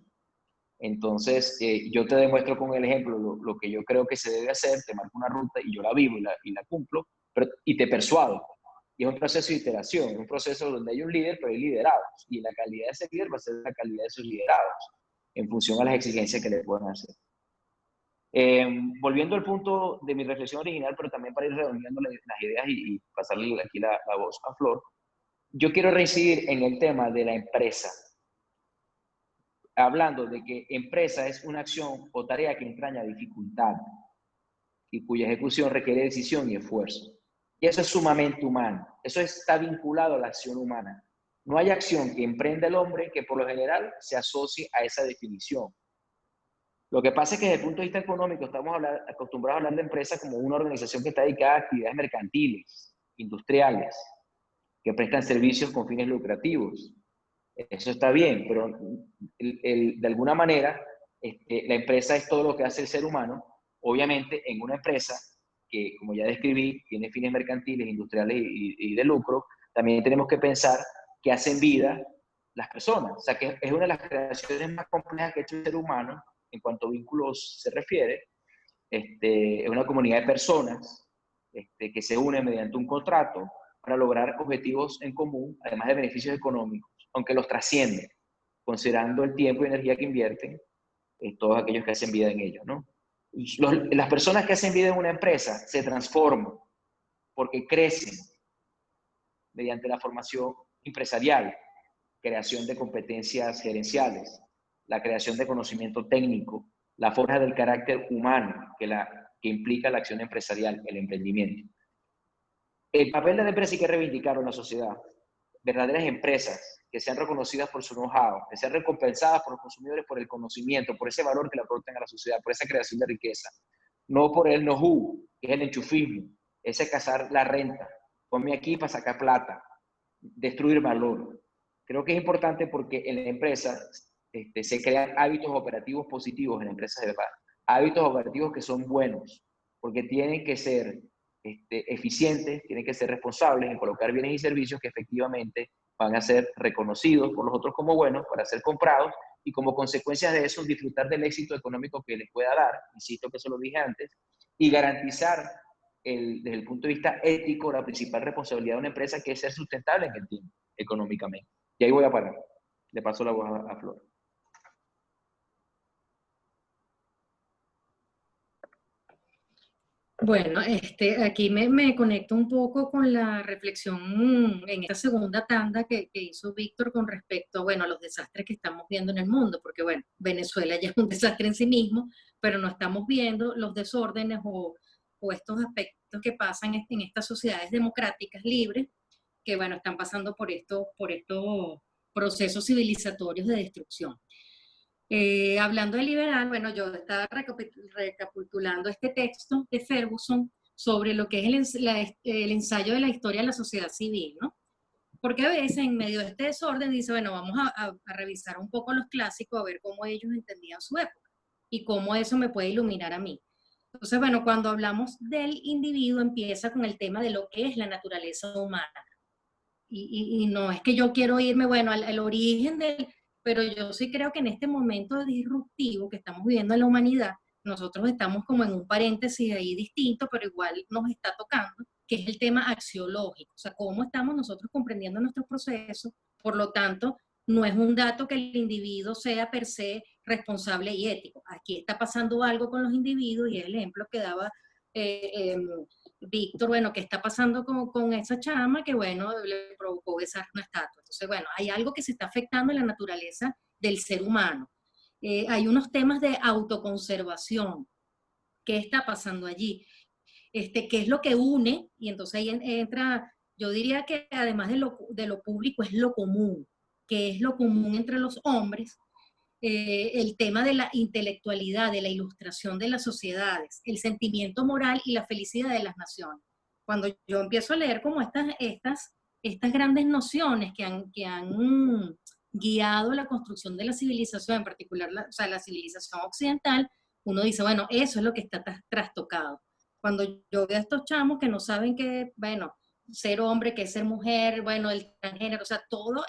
Entonces, yo te demuestro con el ejemplo lo que yo creo que se debe hacer, te marco una ruta y yo la vivo y la cumplo, y te persuado. Y es un proceso de iteración, es un proceso donde hay un líder, pero hay liderados. Y la calidad de ese líder va a ser la calidad de sus liderados, en función a las exigencias que le puedan hacer. Volviendo al punto de mi reflexión original, pero también para ir redondeando las ideas y pasarle aquí la voz a Flor, yo quiero reincidir en el tema de la empresa, hablando de que empresa es una acción o tarea que entraña dificultad y cuya ejecución requiere decisión y esfuerzo. Y eso es sumamente humano, eso está vinculado a la acción humana. No hay acción que emprenda el hombre que por lo general se asocie a esa definición. Lo que pasa es que desde el punto de vista económico estamos acostumbrados a hablar de empresa como una organización que está dedicada a actividades mercantiles, industriales, que prestan servicios con fines lucrativos. Eso está bien, pero de alguna manera la empresa es todo lo que hace el ser humano. Obviamente en una empresa que, como ya describí, tiene fines mercantiles, industriales y de lucro, también tenemos que pensar que hacen vida las personas. O sea, que es una de las creaciones más complejas que ha hecho el ser humano en cuanto a vínculos se refiere. Es una comunidad de personas que se unen mediante un contrato para lograr objetivos en común, además de beneficios económicos, aunque los trascienden, considerando el tiempo y energía que invierten todos aquellos que hacen vida en ellos, ¿no? Las personas que hacen vida en una empresa se transforman porque crecen mediante la formación empresarial, creación de competencias gerenciales, la creación de conocimiento técnico, la forja del carácter humano que implica la acción empresarial, el emprendimiento. El papel de la empresa hay que reivindicarlo en la sociedad. Verdaderas empresas que sean reconocidas por su know-how, que sean recompensadas por los consumidores por el conocimiento, por ese valor que le aportan a la sociedad, por esa creación de riqueza. No por el know-how, que es el enchufismo, ese cazar la renta. Ponme aquí para sacar plata, destruir valor. Creo que es importante porque en la empresa se crean hábitos operativos positivos en empresas de verdad. Hábitos operativos que son buenos, porque tienen que ser eficientes, tienen que ser responsables en colocar bienes y servicios que efectivamente van a ser reconocidos por los otros como buenos para ser comprados y como consecuencia de eso disfrutar del éxito económico que les pueda dar, insisto que eso lo dije antes, y garantizar desde el punto de vista ético la principal responsabilidad de una empresa, que es ser sustentable en el tiempo, económicamente. Y ahí voy a parar. Le paso la voz a Flor. Bueno, aquí me conecto un poco con la reflexión en esta segunda tanda que hizo Víctor con respecto, bueno, a los desastres que estamos viendo en el mundo, porque bueno, Venezuela ya es un desastre en sí mismo, pero no estamos viendo los desórdenes o estos aspectos que pasan en estas sociedades democráticas libres, que bueno, están pasando por estos procesos civilizatorios de destrucción. Hablando de liberal, bueno, yo estaba recapitulando este texto de Ferguson sobre lo que es el ensayo de la historia de la sociedad civil, ¿no? Porque a veces en medio de este desorden dice, bueno, vamos a revisar un poco los clásicos, a ver cómo ellos entendían su época y cómo eso me puede iluminar a mí. Entonces, bueno, cuando hablamos del individuo empieza con el tema de lo que es la naturaleza humana. Y no es que yo quiero irme, bueno, al origen pero yo sí creo que en este momento disruptivo que estamos viviendo en la humanidad, nosotros estamos como en un paréntesis ahí distinto, pero igual nos está tocando, que es el tema axiológico, o sea, cómo estamos nosotros comprendiendo nuestros procesos. Por lo tanto, no es un dato que el individuo sea per se responsable y ético. Aquí está pasando algo con los individuos y es el ejemplo que daba Víctor, bueno, ¿qué está pasando con esa chama que, bueno, le provocó besar una estatua? Entonces, bueno, hay algo que se está afectando en la naturaleza del ser humano. Hay unos temas de autoconservación. ¿Qué está pasando allí? ¿Qué es lo que une? Y entonces ahí entra, yo diría que además de lo público es lo común. ¿Qué es lo común entre los hombres? El tema de la intelectualidad, de la ilustración de las sociedades, el sentimiento moral y la felicidad de las naciones. Cuando yo empiezo a leer como estas grandes nociones que han guiado la construcción de la civilización, en particular o sea, la civilización occidental, uno dice, bueno, eso es lo que está trastocado. Cuando yo veo a estos chamos que no saben que, bueno, ser hombre, que es ser mujer, bueno, el transgénero, o sea, todo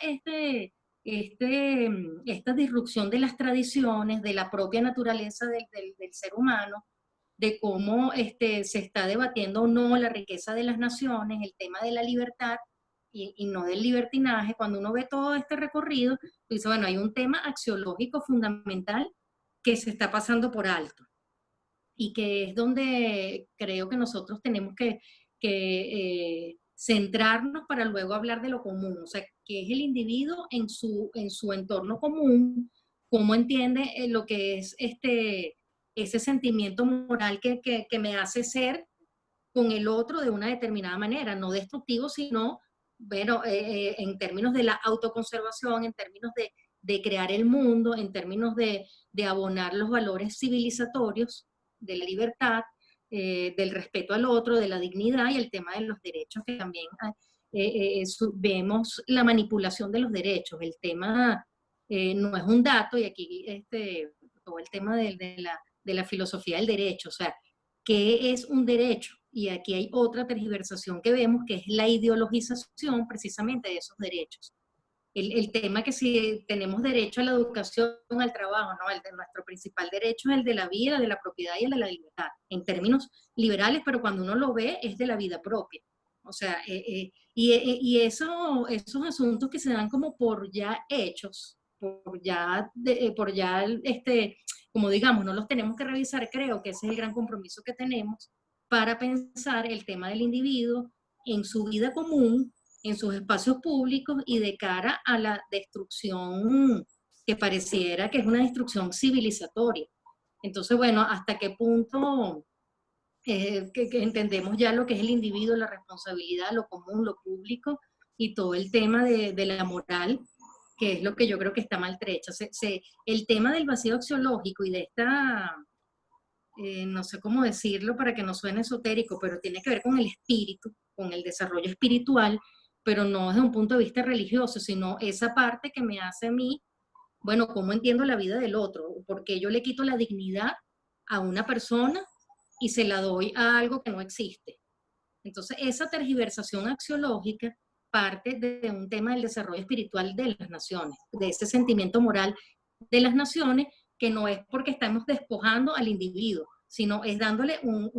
esta disrupción de las tradiciones, de la propia naturaleza del ser humano, de cómo se está debatiendo o no la riqueza de las naciones, el tema de la libertad y no del libertinaje. Cuando uno ve todo este recorrido, dice, bueno, hay un tema axiológico fundamental que se está pasando por alto y que es donde creo que nosotros tenemos que centrarnos para luego hablar de lo común, o sea, que es el individuo en su entorno común, cómo entiende lo que es ese sentimiento moral que me hace ser con el otro de una determinada manera, no destructivo, sino, bueno, en términos de la autoconservación, en términos de crear el mundo, en términos de abonar los valores civilizatorios, de la libertad, del respeto al otro, de la dignidad y el tema de los derechos, que también vemos la manipulación de los derechos. El tema no es un dato, y aquí todo el tema de la filosofía del derecho, o sea, ¿qué es un derecho? Y aquí hay otra tergiversación que vemos, que es la ideologización precisamente de esos derechos. El tema que si tenemos derecho a la educación, al trabajo, ¿no? Nuestro principal derecho es el de la vida, de la propiedad y el de la libertad, en términos liberales, pero cuando uno lo ve es de la vida propia. O sea, esos asuntos que se dan como por ya hechos, como digamos, no los tenemos que revisar, creo que ese es el gran compromiso que tenemos para pensar el tema del individuo en su vida común, en sus espacios públicos y de cara a la destrucción que pareciera que es una destrucción civilizatoria. Entonces, bueno, ¿hasta qué punto que entendemos ya lo que es el individuo, la responsabilidad, lo común, lo público y todo el tema de la moral, que es lo que yo creo que está maltrecho? El tema del vacío axiológico y de esta, no sé cómo decirlo para que no suene esotérico, pero tiene que ver con el espíritu, con el desarrollo espiritual, pero no desde un punto de vista religioso, sino esa parte que me hace a mí, bueno, cómo entiendo la vida del otro, porque yo le quito la dignidad a una persona y se la doy a algo que no existe. Entonces, esa tergiversación axiológica parte de un tema del desarrollo espiritual de las naciones, de ese sentimiento moral de las naciones, que no es porque estamos despojando al individuo, sino es dándole un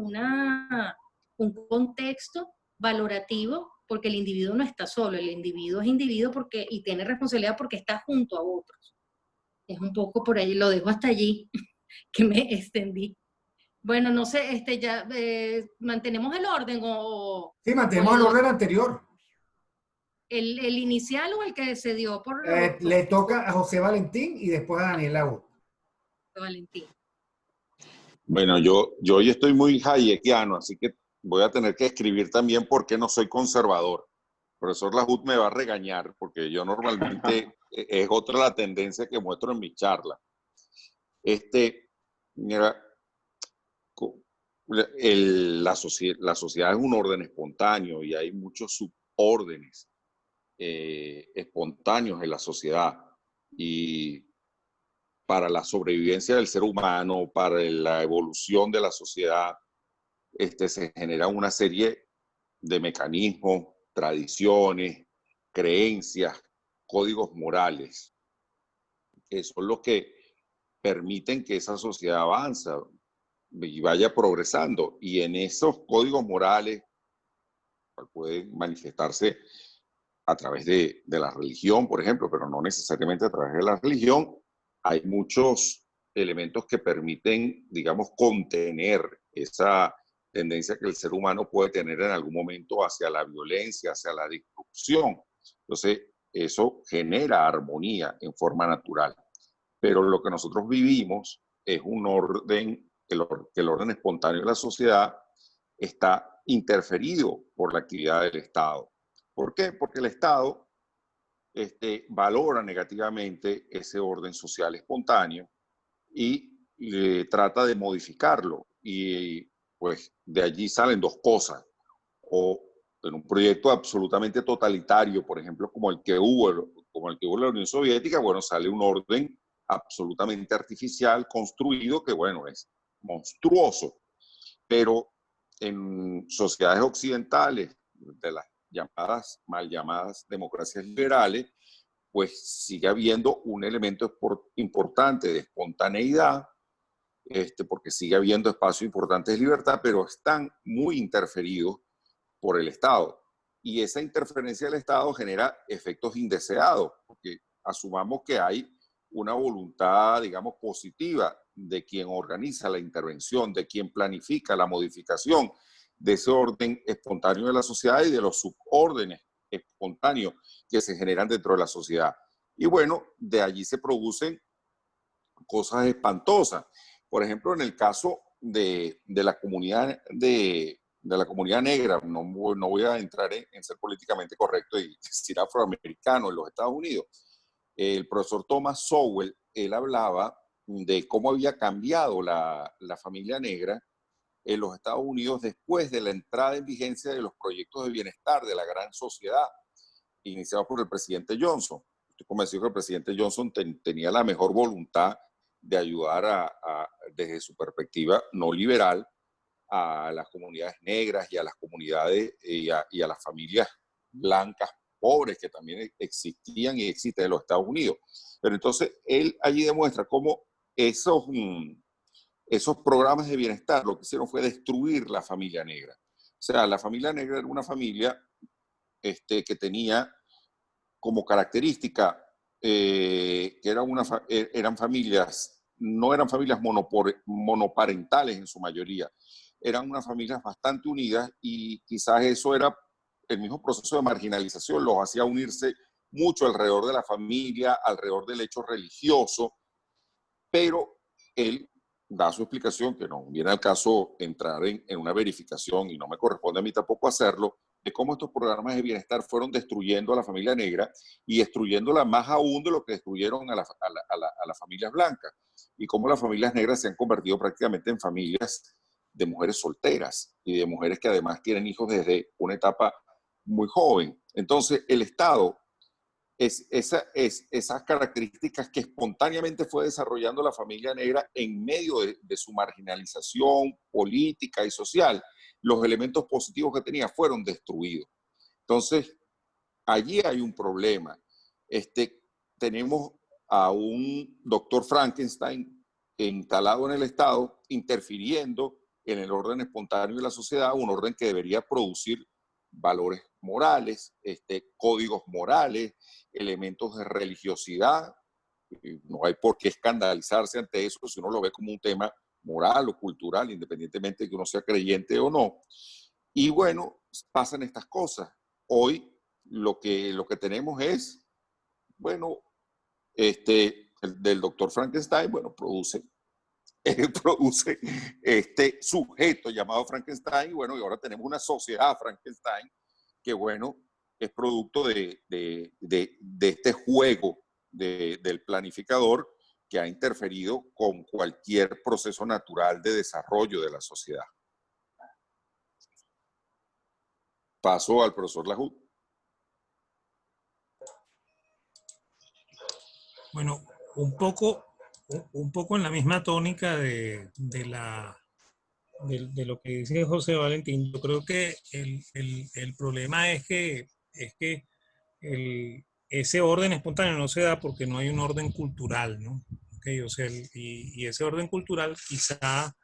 contexto valorativo, porque el individuo no está solo, el individuo es individuo y tiene responsabilidad porque está junto a otros. Es un poco por ahí, lo dejo hasta allí, que me extendí. Bueno, no sé, ya mantenemos el orden Sí, mantenemos el orden anterior. El inicial o el que se dio por le toca a José Valentín y después a Daniela U. Valentín. Bueno, yo hoy estoy muy hayekiano, así que voy a tener que escribir también por qué no soy conservador. El profesor Lahut me va a regañar porque yo normalmente es otra la tendencia que muestro en mi charla. Mira, la sociedad es un orden espontáneo y hay muchos subórdenes espontáneos en la sociedad. Y para la sobrevivencia del ser humano, para la evolución de la sociedad, se genera una serie de mecanismos, tradiciones, creencias, códigos morales, que son los que permiten que esa sociedad avance y vaya progresando. Y en esos códigos morales pueden manifestarse a través de la religión, por ejemplo, pero no necesariamente a través de la religión. Hay muchos elementos que permiten, digamos, contener esa tendencia que el ser humano puede tener en algún momento hacia la violencia, hacia la destrucción. Entonces, eso genera armonía en forma natural. Pero lo que nosotros vivimos es un orden, el orden espontáneo de la sociedad está interferido por la actividad del Estado. ¿Por qué? Porque el Estado valora negativamente ese orden social espontáneo y trata de modificarlo. Y pues de allí salen dos cosas. O en un proyecto absolutamente totalitario, por ejemplo, como el que hubo en la Unión Soviética, bueno, sale un orden absolutamente artificial, construido, que bueno, es monstruoso. Pero en sociedades occidentales, de las mal llamadas democracias liberales, pues sigue habiendo un elemento importante de espontaneidad, porque sigue habiendo espacios importantes de libertad, pero están muy interferidos por el Estado. Y esa interferencia del Estado genera efectos indeseados, porque asumamos que hay una voluntad, digamos, positiva de quien organiza la intervención, de quien planifica la modificación de ese orden espontáneo de la sociedad y de los subórdenes espontáneos que se generan dentro de la sociedad. Y bueno, de allí se producen cosas espantosas. Por ejemplo, en el caso de la comunidad la comunidad negra, no voy a entrar en ser políticamente correcto y decir afroamericano en los Estados Unidos. El profesor Thomas Sowell, él hablaba de cómo había cambiado la familia negra en los Estados Unidos después de la entrada en vigencia de los proyectos de bienestar de la gran sociedad, iniciados por el presidente Johnson. Estoy convencido que el presidente Johnson tenía la mejor voluntad de ayudar desde su perspectiva no liberal a las comunidades negras y a las comunidades y a las familias blancas pobres que también existían y existen en los Estados Unidos. Pero entonces él allí demuestra cómo esos programas de bienestar lo que hicieron fue destruir la familia negra. O sea, la familia negra era una familia que tenía como característica que eran familias, no eran familias monoparentales en su mayoría, eran unas familias bastante unidas y quizás eso era el mismo proceso de marginalización, los hacía unirse mucho alrededor de la familia, alrededor del hecho religioso, pero él da su explicación, que no viene al caso entrar en una verificación y no me corresponde a mí tampoco hacerlo, de cómo estos programas de bienestar fueron destruyendo a la familia negra y destruyéndola más aún de lo que destruyeron a las familias blancas, y cómo las familias negras se han convertido prácticamente en familias de mujeres solteras y de mujeres que además tienen hijos desde una etapa muy joven. Entonces, el Estado esas características que espontáneamente fue desarrollando la familia negra en medio de su marginalización política y social, los elementos positivos que tenía fueron destruidos. Entonces, allí hay un problema. Tenemos a un doctor Frankenstein instalado en el Estado, interfiriendo en el orden espontáneo de la sociedad, un orden que debería producir valores morales, códigos morales, elementos de religiosidad. No hay por qué escandalizarse ante eso si uno lo ve como un tema moral o cultural, independientemente de que uno sea creyente o no. Y bueno, pasan estas cosas. Hoy lo que tenemos es, bueno, del doctor Frankenstein, bueno, produce este sujeto llamado Frankenstein, y bueno, y ahora tenemos una sociedad Frankenstein que, bueno, es producto de este juego del planificador que ha interferido con cualquier proceso natural de desarrollo de la sociedad. Paso al profesor Lahoud. Bueno, un poco en la misma tónica de lo que dice José Valentín. Yo creo que el problema es que ese orden espontáneo no se da porque no hay un orden cultural, ¿no? Okay, o sea, y ese orden cultural quizá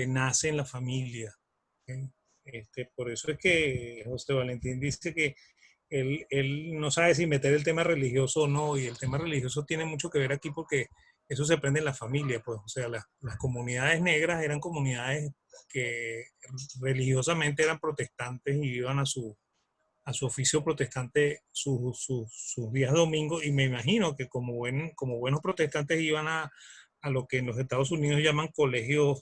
nace en la familia. ¿Okay? Por eso es que José Valentín dice que él no sabe si meter el tema religioso o no, y el tema religioso tiene mucho que ver aquí porque eso se aprende en la familia, pues, o sea, las comunidades negras eran comunidades que religiosamente eran protestantes y iban a su oficio protestante sus días domingos, y me imagino que como buenos protestantes iban a lo que en los Estados Unidos llaman colegios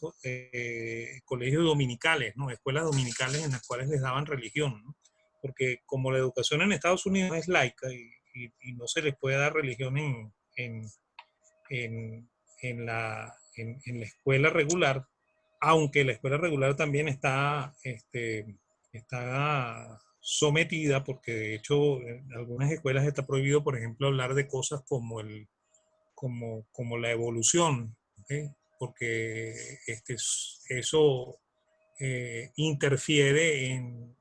dominicales, ¿no? Escuelas dominicales en las cuales les daban religión, ¿no? Porque como la educación en Estados Unidos es laica y no se les puede dar religión en la escuela regular, aunque la escuela regular también está sometida, porque de hecho en algunas escuelas está prohibido, por ejemplo, hablar de cosas como la evolución, ¿okay? Porque eso interfiere en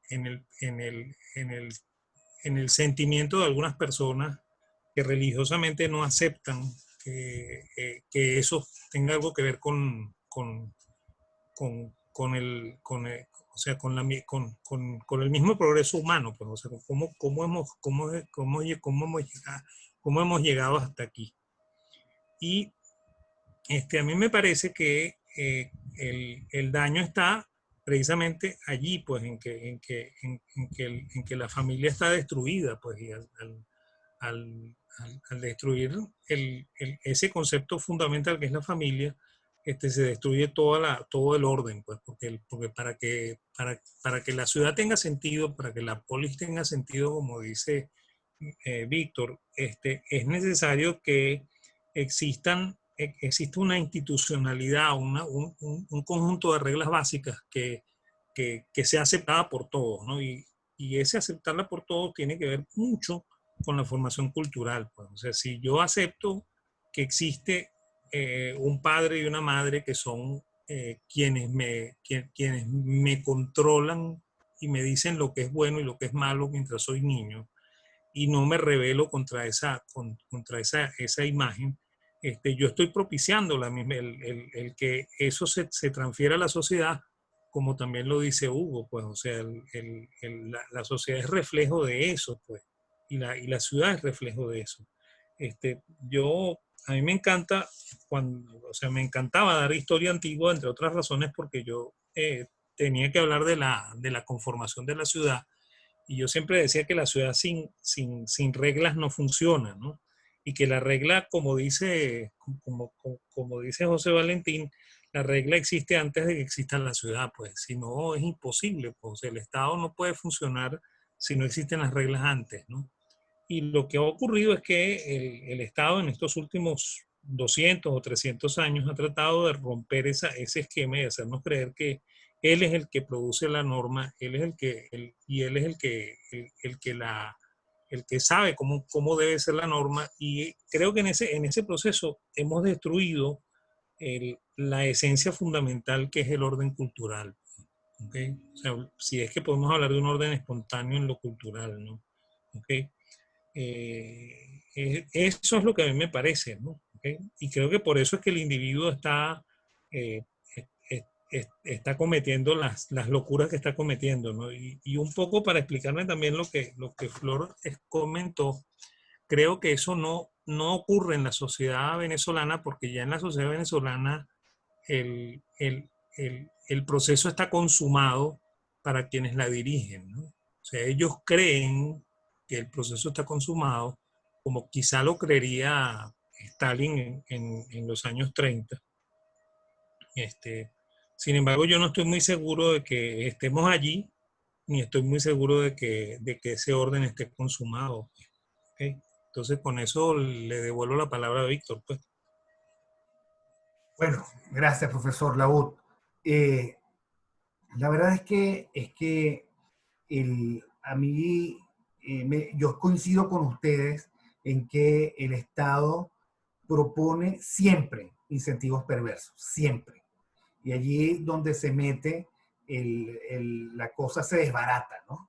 el sentimiento de algunas personas que religiosamente no aceptan que eso tenga algo que ver o sea, con el mismo progreso humano, pues, o sea, cómo hemos llegado hasta aquí. Y a mí me parece que el daño está precisamente allí, pues, en que la familia está destruida, pues, y al destruir ese concepto fundamental que es la familia, se destruye todo el orden, pues, porque para que la ciudad tenga sentido, para que la polis tenga sentido, como dice Víctor, es necesario que exista una institucionalidad, un conjunto de reglas básicas que sea aceptada por todos, ¿no? Y ese aceptarla por todos tiene que ver mucho con la formación cultural, pues. O sea, si yo acepto que existe un padre y una madre que son quienes me controlan y me dicen lo que es bueno y lo que es malo mientras soy niño, y no me rebelo contra esa imagen, yo estoy propiciando el que eso se transfiera a la sociedad, como también lo dice Hugo, pues, o sea, la sociedad es reflejo de eso, pues, y la ciudad es reflejo de eso. A mí me encanta, o sea, me encantaba dar historia antigua, entre otras razones, porque yo tenía que hablar de la conformación de la ciudad, y yo siempre decía que la ciudad sin reglas no funciona, ¿no? Y que la regla, como dice José Valentín, la regla existe antes de que exista la ciudad, pues si no es imposible, pues el Estado no puede funcionar si no existen las reglas antes, ¿no? Y lo que ha ocurrido es que el Estado en estos últimos 200 o 300 años ha tratado de romper ese esquema y de hacernos creer que él es el que produce la norma, él es él es el que sabe cómo debe ser la norma, y creo que en ese proceso hemos destruido la esencia fundamental que es el orden cultural. ¿Okay? O sea, si es que podemos hablar de un orden espontáneo en lo cultural, ¿no? ¿Okay? Eso es lo que a mí me parece, ¿no? ¿Okay? Y creo que por eso es que el individuo eh, está cometiendo las locuras que está cometiendo, ¿no? Y un poco para explicarme también lo que Flor comentó, creo que eso no ocurre en la sociedad venezolana, porque ya en la sociedad venezolana el proceso está consumado para quienes la dirigen, ¿no? O sea, ellos creen que el proceso está consumado, como quizá lo creería Stalin en los años 30. Sin embargo, yo no estoy muy seguro de que estemos allí, ni estoy muy seguro de que ese orden esté consumado. ¿Okay? Entonces, con eso le devuelvo la palabra a Víctor, pues. Bueno, gracias, profesor Laud. La verdad es que a mí, yo coincido con ustedes en que el Estado propone siempre incentivos perversos, siempre. Y allí donde se mete, la cosa se desbarata, ¿no?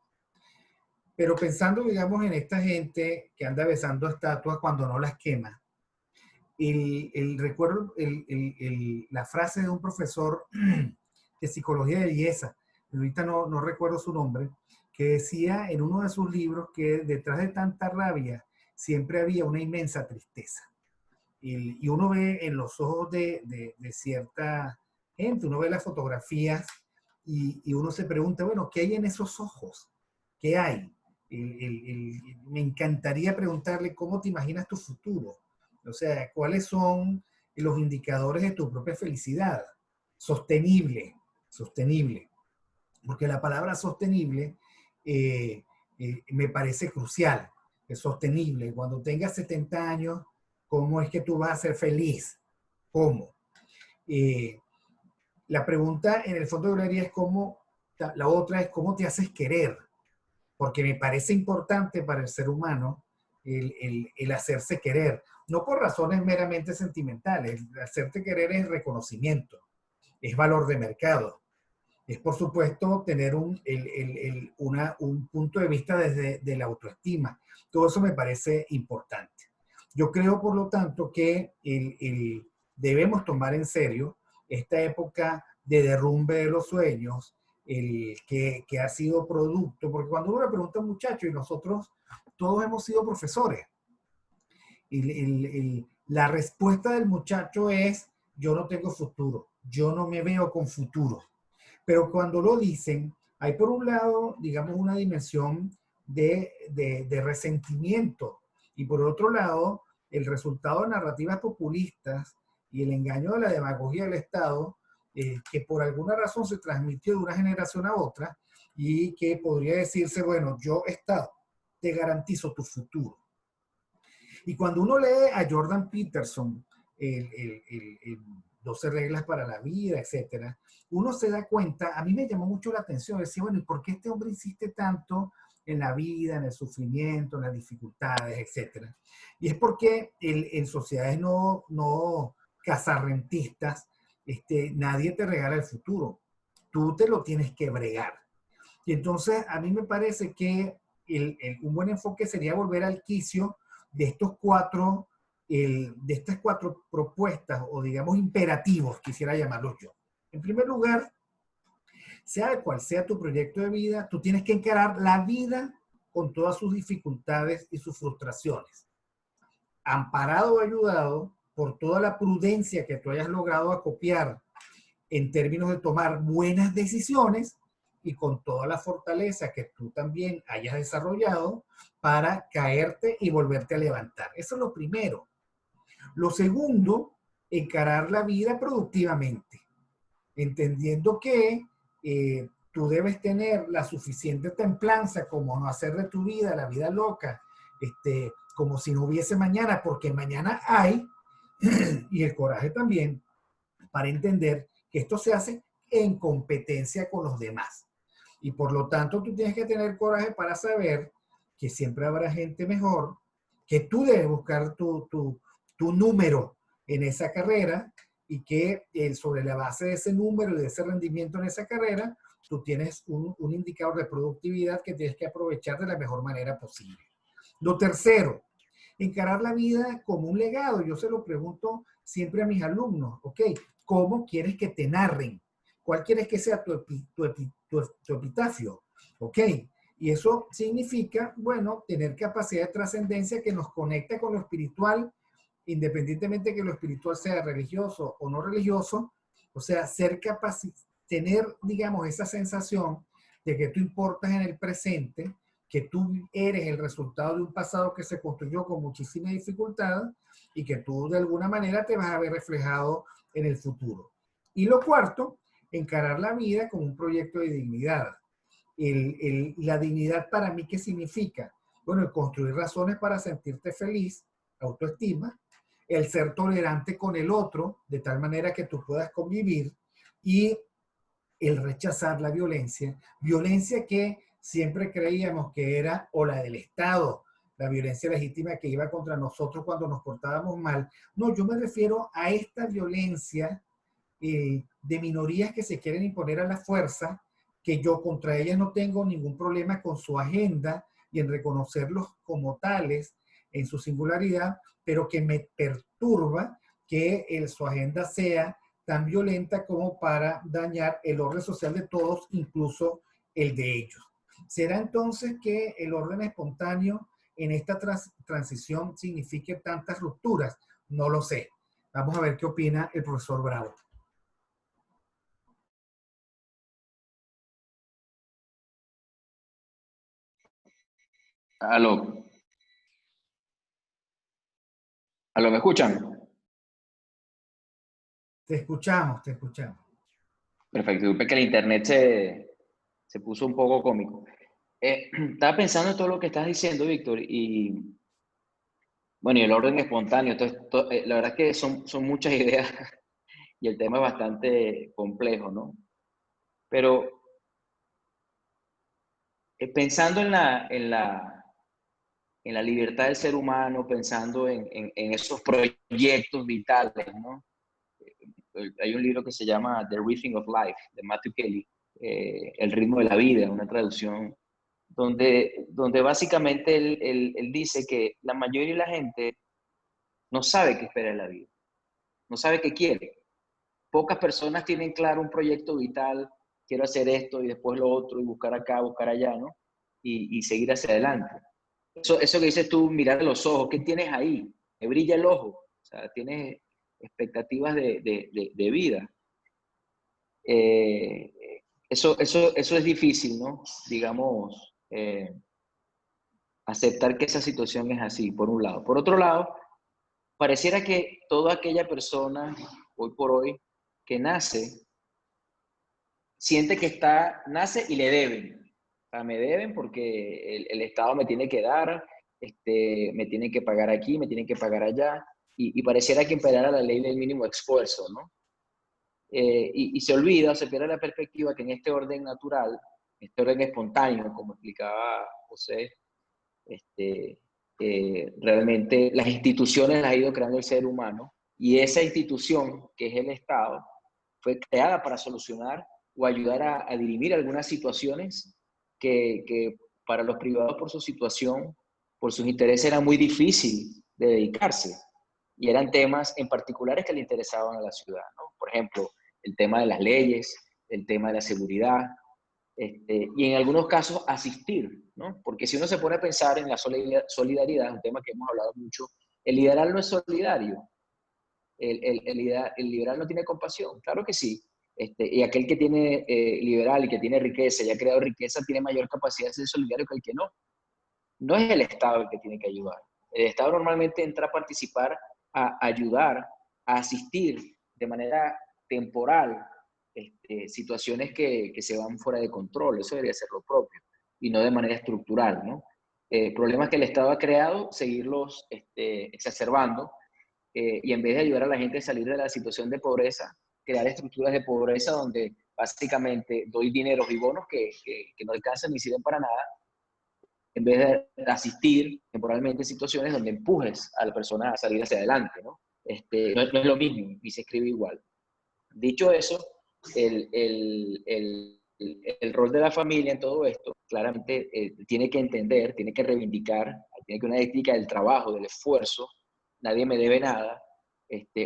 Pero pensando, digamos, en esta gente que anda besando estatuas cuando no las quema, recuerdo la frase de un profesor de psicología de belleza, ahorita no recuerdo su nombre, que decía en uno de sus libros que detrás de tanta rabia siempre había una inmensa tristeza. Y uno ve en los ojos de cierta gente, uno ve las fotografías y uno se pregunta, bueno, ¿qué hay en esos ojos? ¿Qué hay? Me encantaría preguntarle cómo te imaginas tu futuro. O sea, ¿cuáles son los indicadores de tu propia felicidad? Sostenible, sostenible. Porque la palabra sostenible me parece crucial. Es sostenible. Cuando tengas 70 años, ¿cómo es que tú vas a ser feliz? ¿Cómo? La pregunta en el fondo de la es cómo, la otra es cómo te haces querer. Porque me parece importante para el ser humano el hacerse querer. No por razones meramente sentimentales. El hacerte querer es reconocimiento, es valor de mercado. Es, por supuesto, tener un punto de vista desde la autoestima. Todo eso me parece importante. Yo creo, por lo tanto, que debemos tomar en serio esta época de derrumbe de los sueños, que ha sido producto, porque cuando uno le pregunta a un muchacho, y nosotros todos hemos sido profesores, la respuesta del muchacho es, yo no tengo futuro, yo no me veo con futuro. Pero cuando lo dicen, hay por un lado, digamos, una dimensión de resentimiento, y por otro lado, el resultado de narrativas populistas y el engaño de la demagogia del Estado, que por alguna razón se transmitió de una generación a otra, y que podría decirse, bueno, yo, Estado, te garantizo tu futuro. Y cuando uno lee a Jordan Peterson, el 12 reglas para la vida, etcétera, uno se da cuenta, a mí me llamó mucho la atención, decía, bueno, ¿y por qué este hombre insiste tanto en la vida, en el sufrimiento, en las dificultades, etcétera? Y es porque en sociedades no cazarrentistas, nadie te regala el futuro, tú te lo tienes que bregar. Y entonces a mí me parece que un buen enfoque sería volver al quicio de estas cuatro propuestas, o digamos imperativos, quisiera llamarlos yo. En primer lugar, sea cual sea tu proyecto de vida, tú tienes que encarar la vida con todas sus dificultades y sus frustraciones, amparado o ayudado por toda la prudencia que tú hayas logrado acopiar en términos de tomar buenas decisiones, y con toda la fortaleza que tú también hayas desarrollado para caerte y volverte a levantar. Eso es lo primero. Lo segundo, encarar la vida productivamente. entendiendo que tú debes tener la suficiente templanza como no hacer de tu vida la vida loca, como si no hubiese mañana, porque mañana hay, y el coraje también, para entender que esto se hace en competencia con los demás. Y por lo tanto, tú tienes que tener coraje para saber que siempre habrá gente mejor, que tú debes buscar tu número en esa carrera y que sobre la base de ese número y de ese rendimiento en esa carrera, tú tienes un indicador de productividad que tienes que aprovechar de la mejor manera posible. Lo tercero, encarar la vida como un legado. Yo se lo pregunto siempre a mis alumnos, ¿ok? ¿Cómo quieres que te narren? ¿Cuál quieres que sea tu epitafio? ¿Ok? Y eso significa, bueno, tener capacidad de trascendencia que nos conecta con lo espiritual, independientemente de que lo espiritual sea religioso o no religioso, o sea, ser capaz, tener, digamos, esa sensación de que tú importas en el presente, que tú eres el resultado de un pasado que se construyó con muchísima dificultad y que tú de alguna manera te vas a ver reflejado en el futuro. Y lo cuarto, encarar la vida como un proyecto de dignidad. La dignidad para mí, ¿qué significa? Bueno, el construir razones para sentirte feliz, autoestima, el ser tolerante con el otro, de tal manera que tú puedas convivir, y el rechazar la violencia, violencia que siempre creíamos que era o la del Estado, la violencia legítima que iba contra nosotros cuando nos portábamos mal. No, yo me refiero a esta violencia de minorías que se quieren imponer a la fuerza, que yo contra ellas no tengo ningún problema con su agenda y en reconocerlos como tales en su singularidad, pero que me perturba que su agenda sea tan violenta como para dañar el orden social de todos, incluso el de ellos. ¿Será entonces que el orden espontáneo en esta transición signifique tantas rupturas? No lo sé. Vamos a ver qué opina el profesor Bravo. Aló. Aló, ¿me escuchan? Te escuchamos, te escuchamos. Perfecto. Disculpe que el internet se puso un poco cómico. Estaba pensando en todo lo que estás diciendo, Víctor, y bueno, y el orden espontáneo. Entonces, la verdad es que son muchas ideas y el tema es bastante complejo, ¿no? Pero pensando en la libertad del ser humano, pensando en esos proyectos vitales, ¿no? Hay un libro que se llama The Rhythm of Life, de Matthew Kelly, El ritmo de la vida, una traducción, donde básicamente él dice que la mayoría de la gente no sabe qué espera de la vida, no sabe qué quiere. Pocas personas tienen claro un proyecto vital, quiero hacer esto y después lo otro, y buscar acá, buscar allá, ¿no? Y seguir hacia adelante. Eso que dices tú, mirar a los ojos, ¿qué tienes ahí? Me brilla el ojo, o sea, tienes expectativas de vida. Eso es difícil, ¿no? Digamos, aceptar que esa situación es así, por un lado. Por otro lado, pareciera que toda aquella persona, hoy por hoy, que nace, siente que nace y le deben. O sea, me deben porque el Estado me tiene que dar, me tienen que pagar aquí, me tienen que pagar allá, y pareciera que imperara la ley del mínimo esfuerzo, ¿no? Y se olvida, se pierde la perspectiva que en este orden natural, este orden espontáneo, como explicaba José, realmente las instituciones las ha ido creando el ser humano, y esa institución, que es el Estado, fue creada para solucionar o ayudar a dirimir algunas situaciones que para los privados por su situación, por sus intereses, era muy difícil de dedicarse. Y eran temas en particulares que le interesaban a la ciudad, ¿no? Por ejemplo, el tema de las leyes, el tema de la seguridad, y en algunos casos asistir, ¿no? Porque si uno se pone a pensar en la solidaridad, un tema que hemos hablado mucho, el liberal no es solidario, el liberal no tiene compasión, claro que sí. Y aquel que tiene liberal y que tiene riqueza y ha creado riqueza tiene mayor capacidad de ser solidario que el que no. No es el Estado el que tiene que ayudar. El Estado normalmente entra a participar, a ayudar, a asistir de manera temporal situaciones que se van fuera de control. Eso debería ser lo propio y no de manera estructural, ¿no? Problemas que el Estado ha creado, seguirlos exacerbando, y en vez de ayudar a la gente a salir de la situación de pobreza, crear estructuras de pobreza donde básicamente doy dineros y bonos que no alcanzan ni sirven para nada, en vez de asistir temporalmente en situaciones donde empujes a la persona a salir hacia adelante, ¿no? No es lo mismo y se escribe igual. Dicho eso, el rol de la familia en todo esto, claramente tiene que entender, tiene que reivindicar, tiene que una ética del trabajo, del esfuerzo. Nadie me debe nada.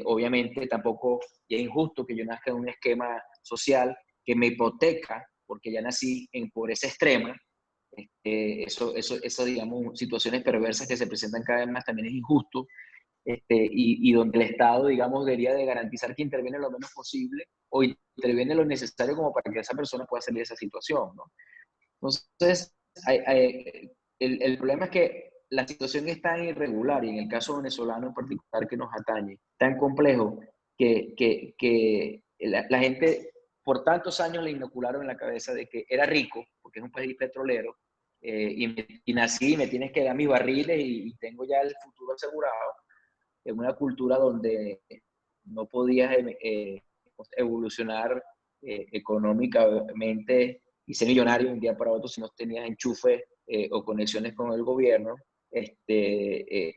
Obviamente tampoco es injusto que yo nazca en un esquema social que me hipoteca porque ya nací en pobreza extrema. Eso, digamos, situaciones perversas que se presentan cada vez más también es injusto. Y donde el Estado, digamos, debería de garantizar que interviene lo menos posible o interviene lo necesario como para que esa persona pueda salir de esa situación, ¿no? Entonces, el problema es que la situación es tan irregular y en el caso venezolano en particular que nos atañe, tan complejo que la gente por tantos años le inocularon en la cabeza de que era rico, porque es un país petrolero, y nací y me tienes que dar mis barriles y tengo ya el futuro asegurado, en una cultura donde no podías evolucionar económicamente y ser millonario de un día para otro si no tenías enchufe o conexiones con el gobierno.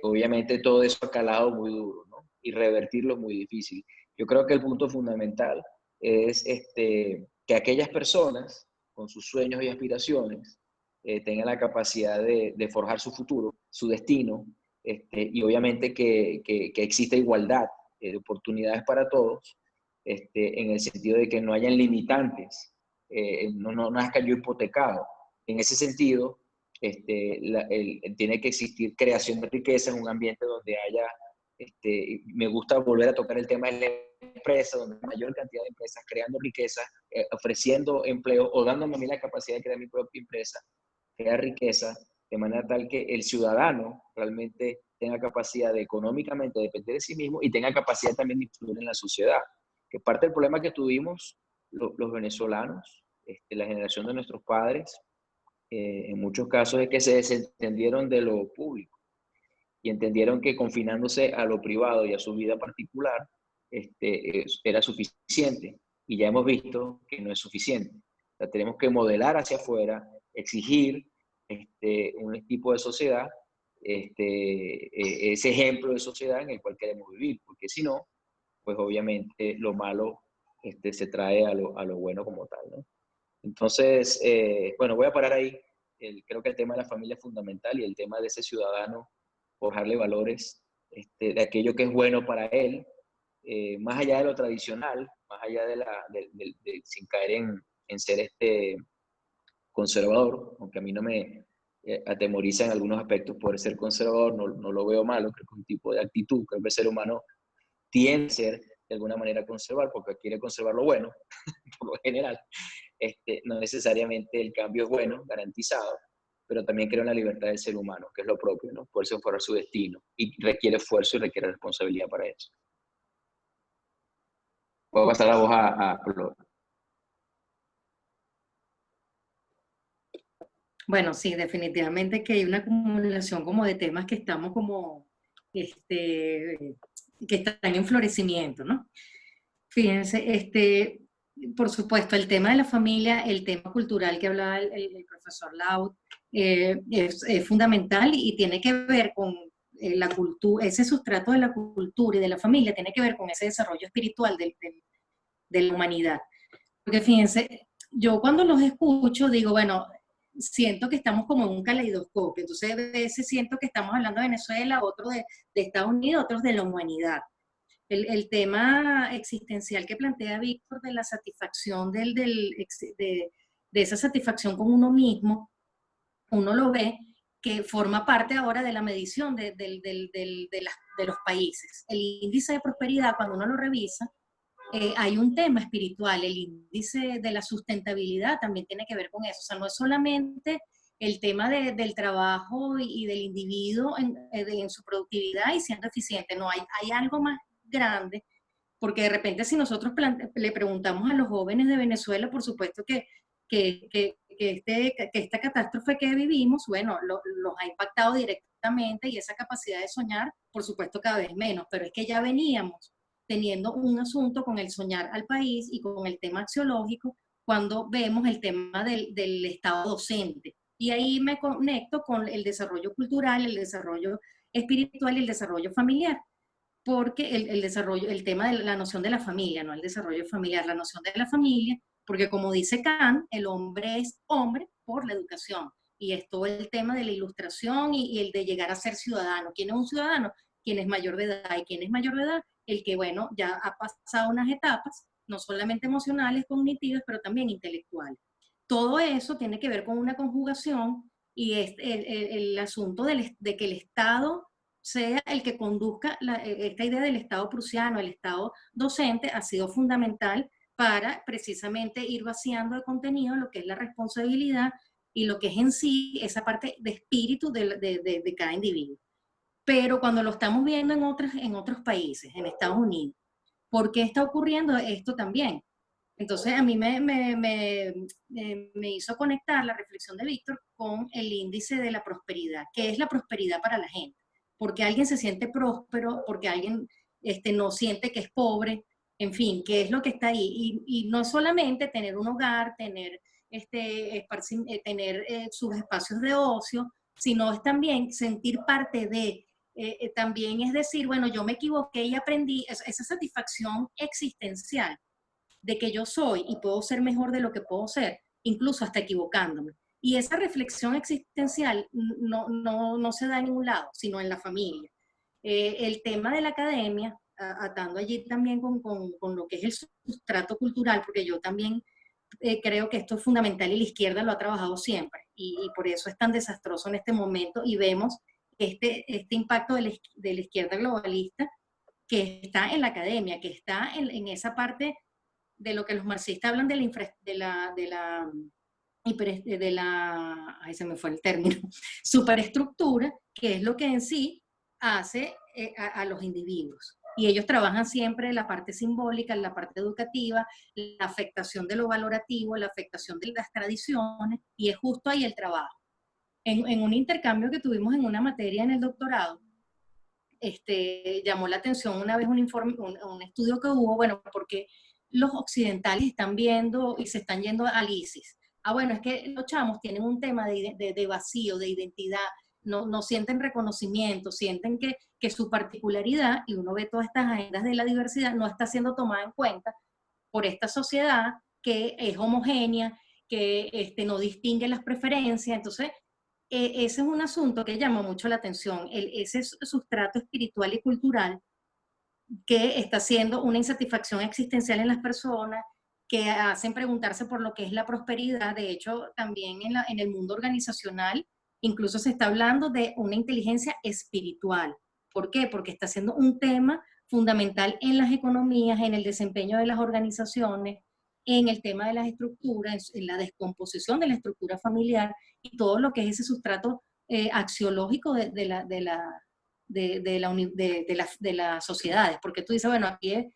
Obviamente todo eso ha calado muy duro, ¿no? Y revertirlo es muy difícil. Yo creo que el punto fundamental es que aquellas personas con sus sueños y aspiraciones tengan la capacidad de forjar su futuro, su destino, y obviamente que exista igualdad de oportunidades para todos, en el sentido de que no hayan limitantes, no nazca yo hipotecado. En ese sentido, tiene que existir creación de riqueza en un ambiente donde haya, me gusta volver a tocar el tema de la empresa, donde hay mayor cantidad de empresas creando riqueza, ofreciendo empleo o dándome a mí la capacidad de crear mi propia empresa, crear riqueza, de manera tal que el ciudadano realmente tenga capacidad de económicamente depender de sí mismo y tenga capacidad también de influir en la sociedad. Que parte del problema que tuvimos los venezolanos, la generación de nuestros padres, en muchos casos es que se desentendieron de lo público y entendieron que confinándose a lo privado y a su vida particular era suficiente. Y ya hemos visto que no es suficiente. O sea, tenemos que modelar hacia afuera, exigir un tipo de sociedad, ese ejemplo de sociedad en el cual queremos vivir, porque si no, pues obviamente lo malo se trae a lo bueno como tal, ¿no? Entonces, bueno, voy a parar ahí. Creo que el tema de la familia es fundamental y el tema de ese ciudadano, forjarle valores de aquello que es bueno para él, más allá de lo tradicional, más allá sin caer en ser conservador, aunque a mí no me atemoriza en algunos aspectos poder ser conservador, no lo veo malo, creo que es un tipo de actitud, creo que el ser humano tiende a ser de alguna manera conservar, porque quiere conservar lo bueno, por lo general. No necesariamente el cambio es bueno, garantizado, pero también creo en la libertad del ser humano, que es lo propio, ¿no? Poderse forjar su destino, y requiere esfuerzo y requiere responsabilidad para eso. Puedo pasar la voz a Flor. Bueno, sí, definitivamente que hay una acumulación como de temas que estamos como, que están en florecimiento, ¿no? Fíjense, por supuesto, el tema de la familia, el tema cultural que hablaba el profesor Laud, es fundamental y tiene que ver con la cultura, ese sustrato de la cultura y de la familia, tiene que ver con ese desarrollo espiritual de la humanidad. Porque fíjense, yo cuando los escucho digo, bueno, siento que estamos como en un caleidoscopio, entonces a veces siento que estamos hablando de Venezuela, otros de Estados Unidos, otros de la humanidad. El tema existencial que plantea Víctor de la satisfacción de esa satisfacción con uno mismo, uno lo ve que forma parte ahora de la medición de los países. El índice de prosperidad, cuando uno lo revisa, hay un tema espiritual, el índice de la sustentabilidad también tiene que ver con eso. O sea, no es solamente el tema del trabajo y del individuo en su productividad y siendo eficiente, no, hay algo más grande porque de repente si nosotros le preguntamos a los jóvenes de Venezuela, por supuesto que esta catástrofe que vivimos, bueno, los ha impactado directamente, y esa capacidad de soñar, por supuesto, cada vez menos, pero es que ya veníamos teniendo un asunto con el soñar al país y con el tema axiológico cuando vemos el tema del Estado docente. Y ahí me conecto con el desarrollo cultural, el desarrollo espiritual y el desarrollo familiar, porque el tema de la noción de la familia, no el desarrollo familiar, la noción de la familia, porque como dice Kant, el hombre es hombre por la educación, y es todo el tema de la ilustración y el de llegar a ser ciudadano. ¿Quién es un ciudadano? Quien es mayor de edad. ¿Y quién es mayor de edad? El que, bueno, ya ha pasado unas etapas, no solamente emocionales, cognitivas, pero también intelectuales. Todo eso tiene que ver con una conjugación, y es el asunto de que el Estado sea el que conduzca esta idea del Estado prusiano, el Estado docente, ha sido fundamental para precisamente ir vaciando de contenido lo que es la responsabilidad y lo que es en sí esa parte de espíritu de cada individuo. Pero cuando lo estamos viendo en otros países, en Estados Unidos, ¿por qué está ocurriendo esto también? Entonces a mí me hizo conectar la reflexión de Víctor con el índice de la prosperidad. ¿Qué es la prosperidad para la gente? Porque alguien se siente próspero, porque alguien no siente que es pobre, en fin, ¿qué es lo que está ahí? Y no es solamente tener un hogar, tener, tener sus espacios de ocio, sino es también sentir parte de, también es decir, bueno, yo me equivoqué y aprendí, esa satisfacción existencial de que yo soy y puedo ser mejor de lo que puedo ser, incluso hasta equivocándome. Y esa reflexión existencial no se da en ningún lado, sino en la familia. El tema de la academia, atando allí también con lo que es el sustrato cultural, porque yo también creo que esto es fundamental y la izquierda lo ha trabajado siempre, y por eso es tan desastroso en este momento, y vemos este impacto de la izquierda globalista que está en la academia, que está en esa parte de lo que los marxistas hablan ahí se me fue el término, superestructura, que es lo que en sí hace a los individuos. Y ellos trabajan siempre la parte simbólica, la parte educativa, la afectación de lo valorativo, la afectación de las tradiciones, y es justo ahí el trabajo. En un intercambio que tuvimos en una materia en el doctorado, llamó la atención una vez un estudio que hubo, bueno, porque los occidentales están viendo y se están yendo al ISIS. Bueno, es que los chamos tienen un tema de vacío, de identidad, no sienten reconocimiento, sienten que su particularidad, y uno ve todas estas agendas de la diversidad, no está siendo tomada en cuenta por esta sociedad que es homogénea, que no distingue las preferencias. Entonces, ese es un asunto que llama mucho la atención, ese sustrato espiritual y cultural que está haciendo una insatisfacción existencial en las personas, que hacen preguntarse por lo que es la prosperidad. De hecho, también en el mundo organizacional, incluso se está hablando de una inteligencia espiritual. ¿Por qué? Porque está siendo un tema fundamental en las economías, en el desempeño de las organizaciones, en el tema de las estructuras, en la descomposición de la estructura familiar y todo lo que es ese sustrato axiológico de las sociedades. Porque tú dices, bueno, aquí es,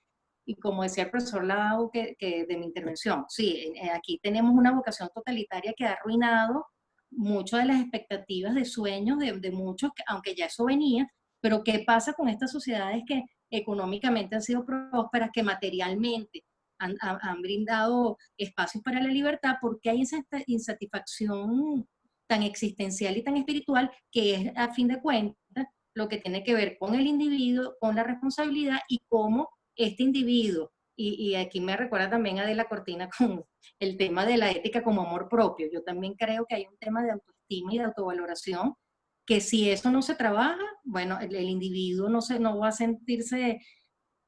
y como decía el profesor Lau de mi intervención, sí, aquí tenemos una vocación totalitaria que ha arruinado muchas de las expectativas de sueños de muchos, aunque ya eso venía. Pero ¿qué pasa con estas sociedades que económicamente han sido prósperas, que materialmente han brindado espacios para la libertad? Porque hay esa insatisfacción tan existencial y tan espiritual, que es, a fin de cuentas, lo que tiene que ver con el individuo, con la responsabilidad, y cómo este individuo, y aquí me recuerda también a Adela Cortina con el tema de la ética como amor propio. Yo también creo que hay un tema de autoestima y de autovaloración, que si eso no se trabaja, bueno, el individuo no va a sentirse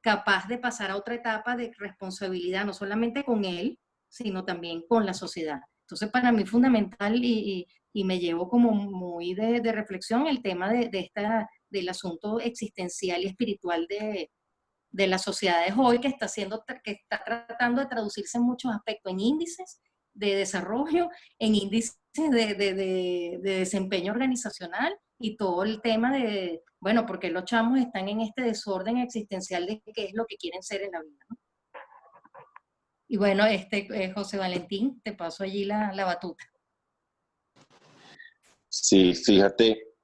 capaz de pasar a otra etapa de responsabilidad, no solamente con él, sino también con la sociedad. Entonces, para mí es fundamental, y me llevo como muy de reflexión el tema del asunto existencial y espiritual de las sociedades hoy, que está tratando de traducirse en muchos aspectos, en índices de desarrollo, en índices de desempeño organizacional, y todo el tema de, bueno, porque los chamos están en este desorden existencial de qué es lo que quieren ser en la vida, ¿no? Y bueno, José Valentín, te paso allí la batuta. Sí, fíjate,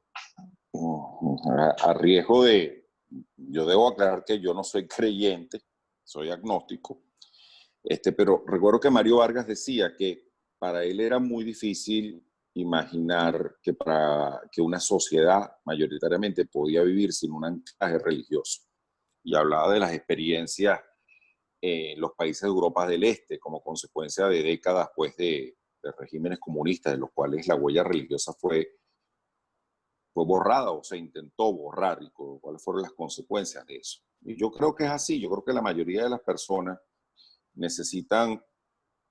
a riesgo de, yo debo aclarar que yo no soy creyente, soy agnóstico, pero recuerdo que Mario Vargas decía que para él era muy difícil imaginar que una sociedad mayoritariamente podía vivir sin un anclaje religioso. Y hablaba de las experiencias en los países de Europa del Este como consecuencia de décadas pues, de regímenes comunistas, de los cuales la huella religiosa fue borrada o se intentó borrar y cuáles fueron las consecuencias de eso. Y yo creo que es así, yo creo que la mayoría de las personas necesitan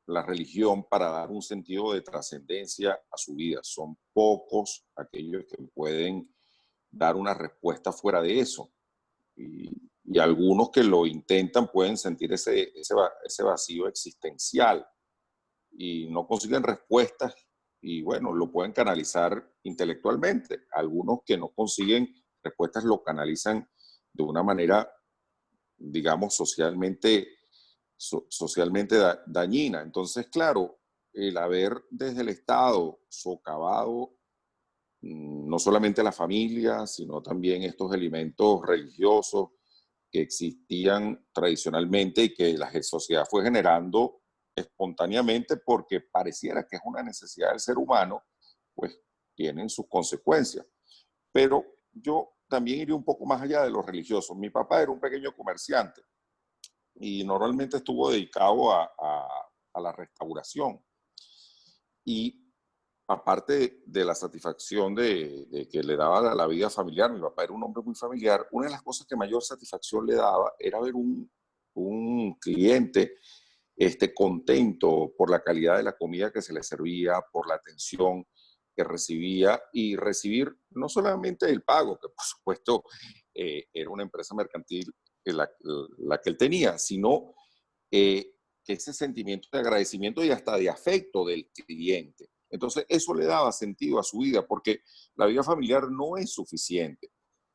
la religión para dar un sentido de trascendencia a su vida. Son pocos aquellos que pueden dar una respuesta fuera de eso. Y algunos que lo intentan pueden sentir ese vacío existencial y no consiguen respuestas y bueno, lo pueden canalizar intelectualmente. Algunos que no consiguen respuestas lo canalizan de una manera, digamos, socialmente dañina. Entonces, claro, el haber desde el Estado socavado no solamente la familia, sino también estos elementos religiosos que existían tradicionalmente y que la sociedad fue generando espontáneamente porque pareciera que es una necesidad del ser humano, pues tienen sus consecuencias. Pero yo también iría un poco más allá de lo religioso. Mi papá era un pequeño comerciante y normalmente estuvo dedicado a la restauración. Y aparte de la satisfacción de que le daba la vida familiar, mi papá era un hombre muy familiar, una de las cosas que mayor satisfacción le daba era ver un cliente contento por la calidad de la comida que se le servía, por la atención que recibía y recibir no solamente el pago, que por supuesto era una empresa mercantil la que él tenía, sino ese sentimiento de agradecimiento y hasta de afecto del cliente. Entonces, eso le daba sentido a su vida, porque la vida familiar no es suficiente,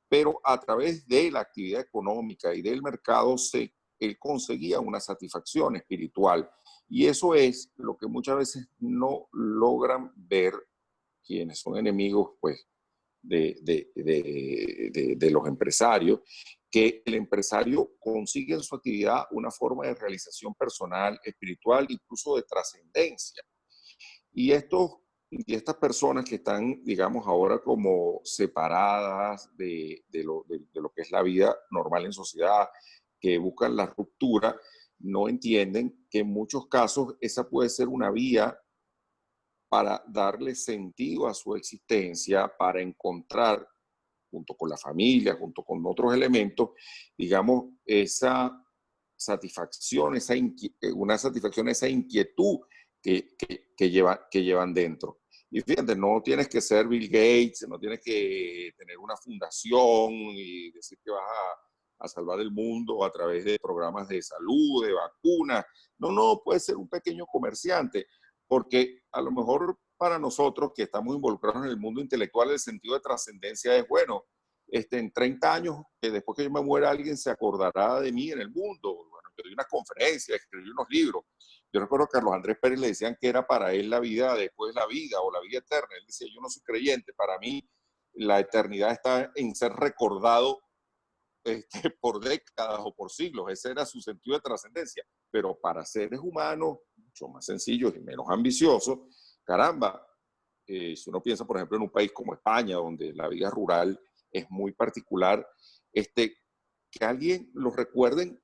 pero a través de la actividad económica y del mercado, él conseguía una satisfacción espiritual. Y eso es lo que muchas veces no logran ver quienes son enemigos, pues, de los empresarios, que el empresario consigue en su actividad una forma de realización personal, espiritual, incluso de trascendencia. Y estas personas que están, digamos, ahora como separadas de lo que es la vida normal en sociedad, que buscan la ruptura, no entienden que en muchos casos esa puede ser una vía para darle sentido a su existencia, para encontrar, junto con la familia, junto con otros elementos, digamos, esa satisfacción, una satisfacción, esa inquietud que llevan dentro. Y fíjate, no tienes que ser Bill Gates, no tienes que tener una fundación y decir que vas a salvar el mundo a través de programas de salud, de vacunas. No, puede ser un pequeño comerciante, porque a lo mejor para nosotros que estamos involucrados en el mundo intelectual, el sentido de trascendencia es, bueno, en 30 años, que después que yo me muera, alguien se acordará de mí en el mundo. Bueno, yo di una conferencia, escribí unos libros. Yo recuerdo que a Carlos Andrés Pérez le decían que era para él la vida después de la vida o la vida eterna. Él decía, yo no soy creyente, para mí la eternidad está en ser recordado por décadas o por siglos. Ese era su sentido de trascendencia. Pero para seres humanos, mucho más sencillos y menos ambiciosos, caramba, si uno piensa, por ejemplo, en un país como España, donde la vida rural es muy particular, que alguien lo recuerden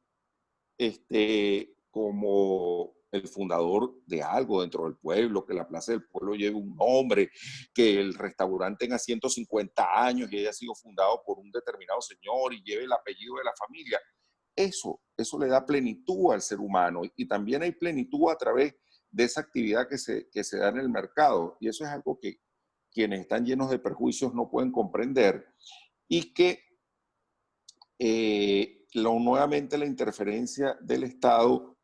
como el fundador de algo dentro del pueblo, que la plaza del pueblo lleve un nombre, que el restaurante tenga 150 años y haya sido fundado por un determinado señor y lleve el apellido de la familia. Eso le da plenitud al ser humano y también hay plenitud a través de esa actividad que se da en el mercado. Y eso es algo que quienes están llenos de prejuicios no pueden comprender y que nuevamente la interferencia del Estado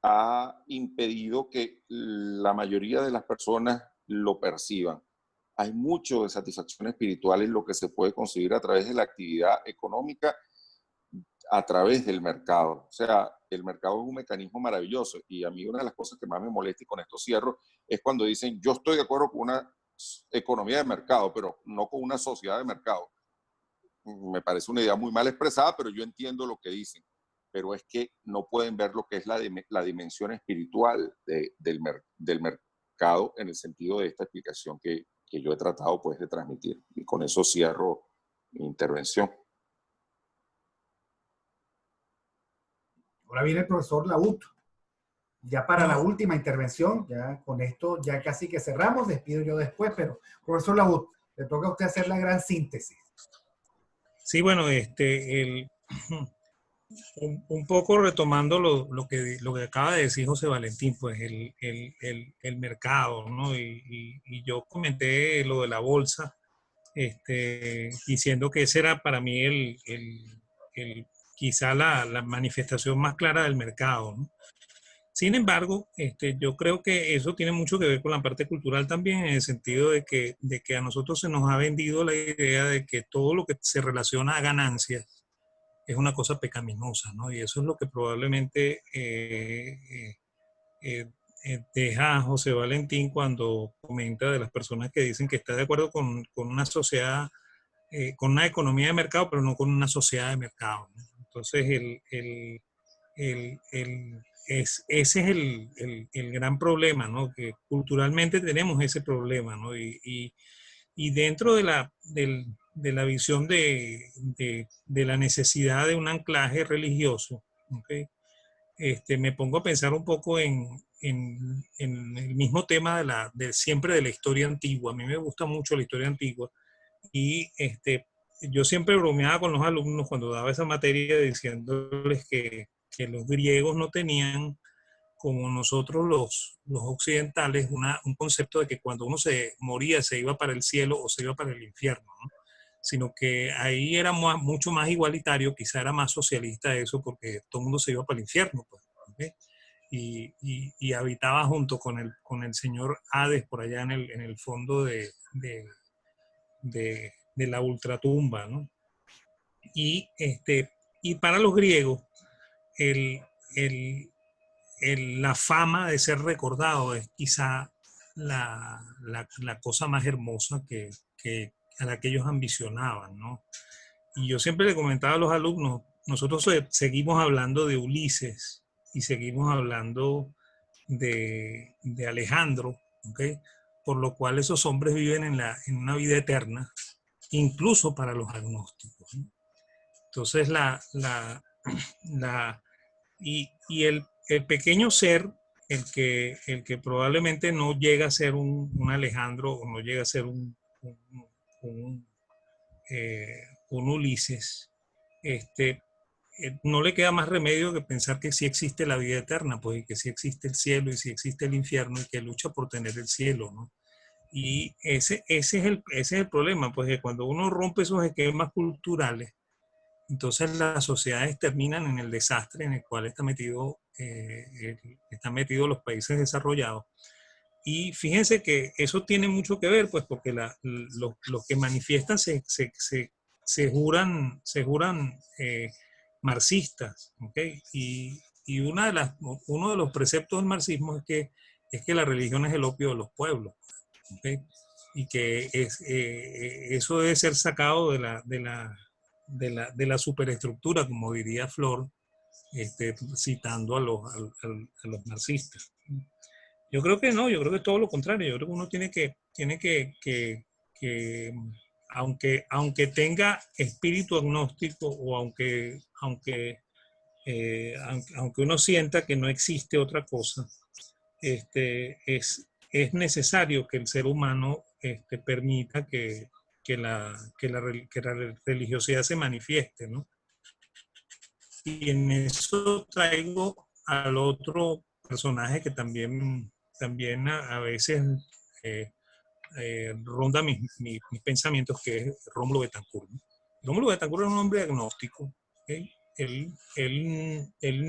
ha impedido que la mayoría de las personas lo perciban. hay mucho de satisfacción espiritual en lo que se puede conseguir a través de la actividad económica, a través del mercado. O sea, el mercado es un mecanismo maravilloso y a mí una de las cosas que más me molesta, y con esto cierro, es cuando dicen yo estoy de acuerdo con una economía de mercado, pero no con una sociedad de mercado. Me parece una idea muy mal expresada, pero yo entiendo lo que dicen. Pero es que no pueden ver lo que es la dimensión espiritual del mercado en el sentido de esta explicación que yo he tratado pues de transmitir. Y con eso cierro mi intervención. Ahora viene el profesor Laut. Ya para la No, última intervención, ya con esto ya casi que cerramos, despido yo después, pero profesor Laut, le toca a usted hacer la gran síntesis. sí, bueno, un poco retomando lo que acaba de decir José Valentín, pues el mercado, ¿no? Y yo comenté lo de la bolsa, diciendo que ese era para mí quizá la manifestación más clara del mercado, ¿no? Sin embargo, yo creo que eso tiene mucho que ver con la parte cultural también, en el sentido de que a nosotros se nos ha vendido la idea de que todo lo que se relaciona a ganancias es una cosa pecaminosa, ¿no? Y eso es lo que probablemente deja a José Valentín cuando comenta de las personas que dicen que está de acuerdo con una sociedad, con una economía de mercado, pero no con una sociedad de mercado, ¿no? Entonces, ese es el gran problema, ¿no? Que culturalmente tenemos ese problema, ¿no? Y dentro de la visión de la necesidad de un anclaje religioso, ¿okay? Me pongo a pensar un poco en el mismo tema siempre de la historia antigua. A mí me gusta mucho la historia antigua y yo siempre bromeaba con los alumnos cuando daba esa materia diciéndoles que los griegos no tenían como nosotros los occidentales, un concepto de que cuando uno se moría se iba para el cielo o se iba para el infierno, ¿no? Sino que ahí era mucho más igualitario, quizá era más socialista eso, porque todo el mundo se iba para el infierno, pues, ¿okay? Y habitaba junto con el señor Hades por allá en el fondo de la ultratumba, ¿no? Y, y para los griegos, el, el, la fama de ser recordado es quizá la cosa más hermosa a la que ellos ambicionaban, ¿no? Y yo siempre le comentaba a los alumnos, nosotros seguimos hablando de Ulises y seguimos hablando de Alejandro, ¿okay? Por lo cual esos hombres viven en una vida eterna, incluso para los agnósticos, ¿no? Entonces, y el pequeño ser, el que probablemente no llega a ser un Alejandro o no llega a ser un, un Ulises, no le queda más remedio que pensar que sí existe la vida eterna, pues, y que sí existe el cielo y sí existe el infierno y que lucha por tener el cielo, ¿no? Y ese es el problema, pues, que cuando uno rompe esos esquemas culturales, entonces las sociedades terminan en el desastre en el cual están metidos los países desarrollados. Y fíjense que eso tiene mucho que ver, pues, porque los que manifiestan se juran marxistas, ¿okay? Y uno de los preceptos del marxismo es que la religión es el opio de los pueblos, ¿okay? Y que eso debe ser sacado de la superestructura, como diría Flor, citando a los marxistas. Yo creo que no, yo creo que todo lo contrario. Yo creo que uno que aunque tenga espíritu agnóstico o aunque uno sienta que no existe otra cosa, es necesario que el ser humano permita que la religiosidad se manifieste, ¿no? Y en eso traigo al otro personaje que también a veces ronda mis pensamientos, que es Rómulo Betancourt, ¿no? Rómulo Betancourt era un hombre agnóstico, ¿okay? Él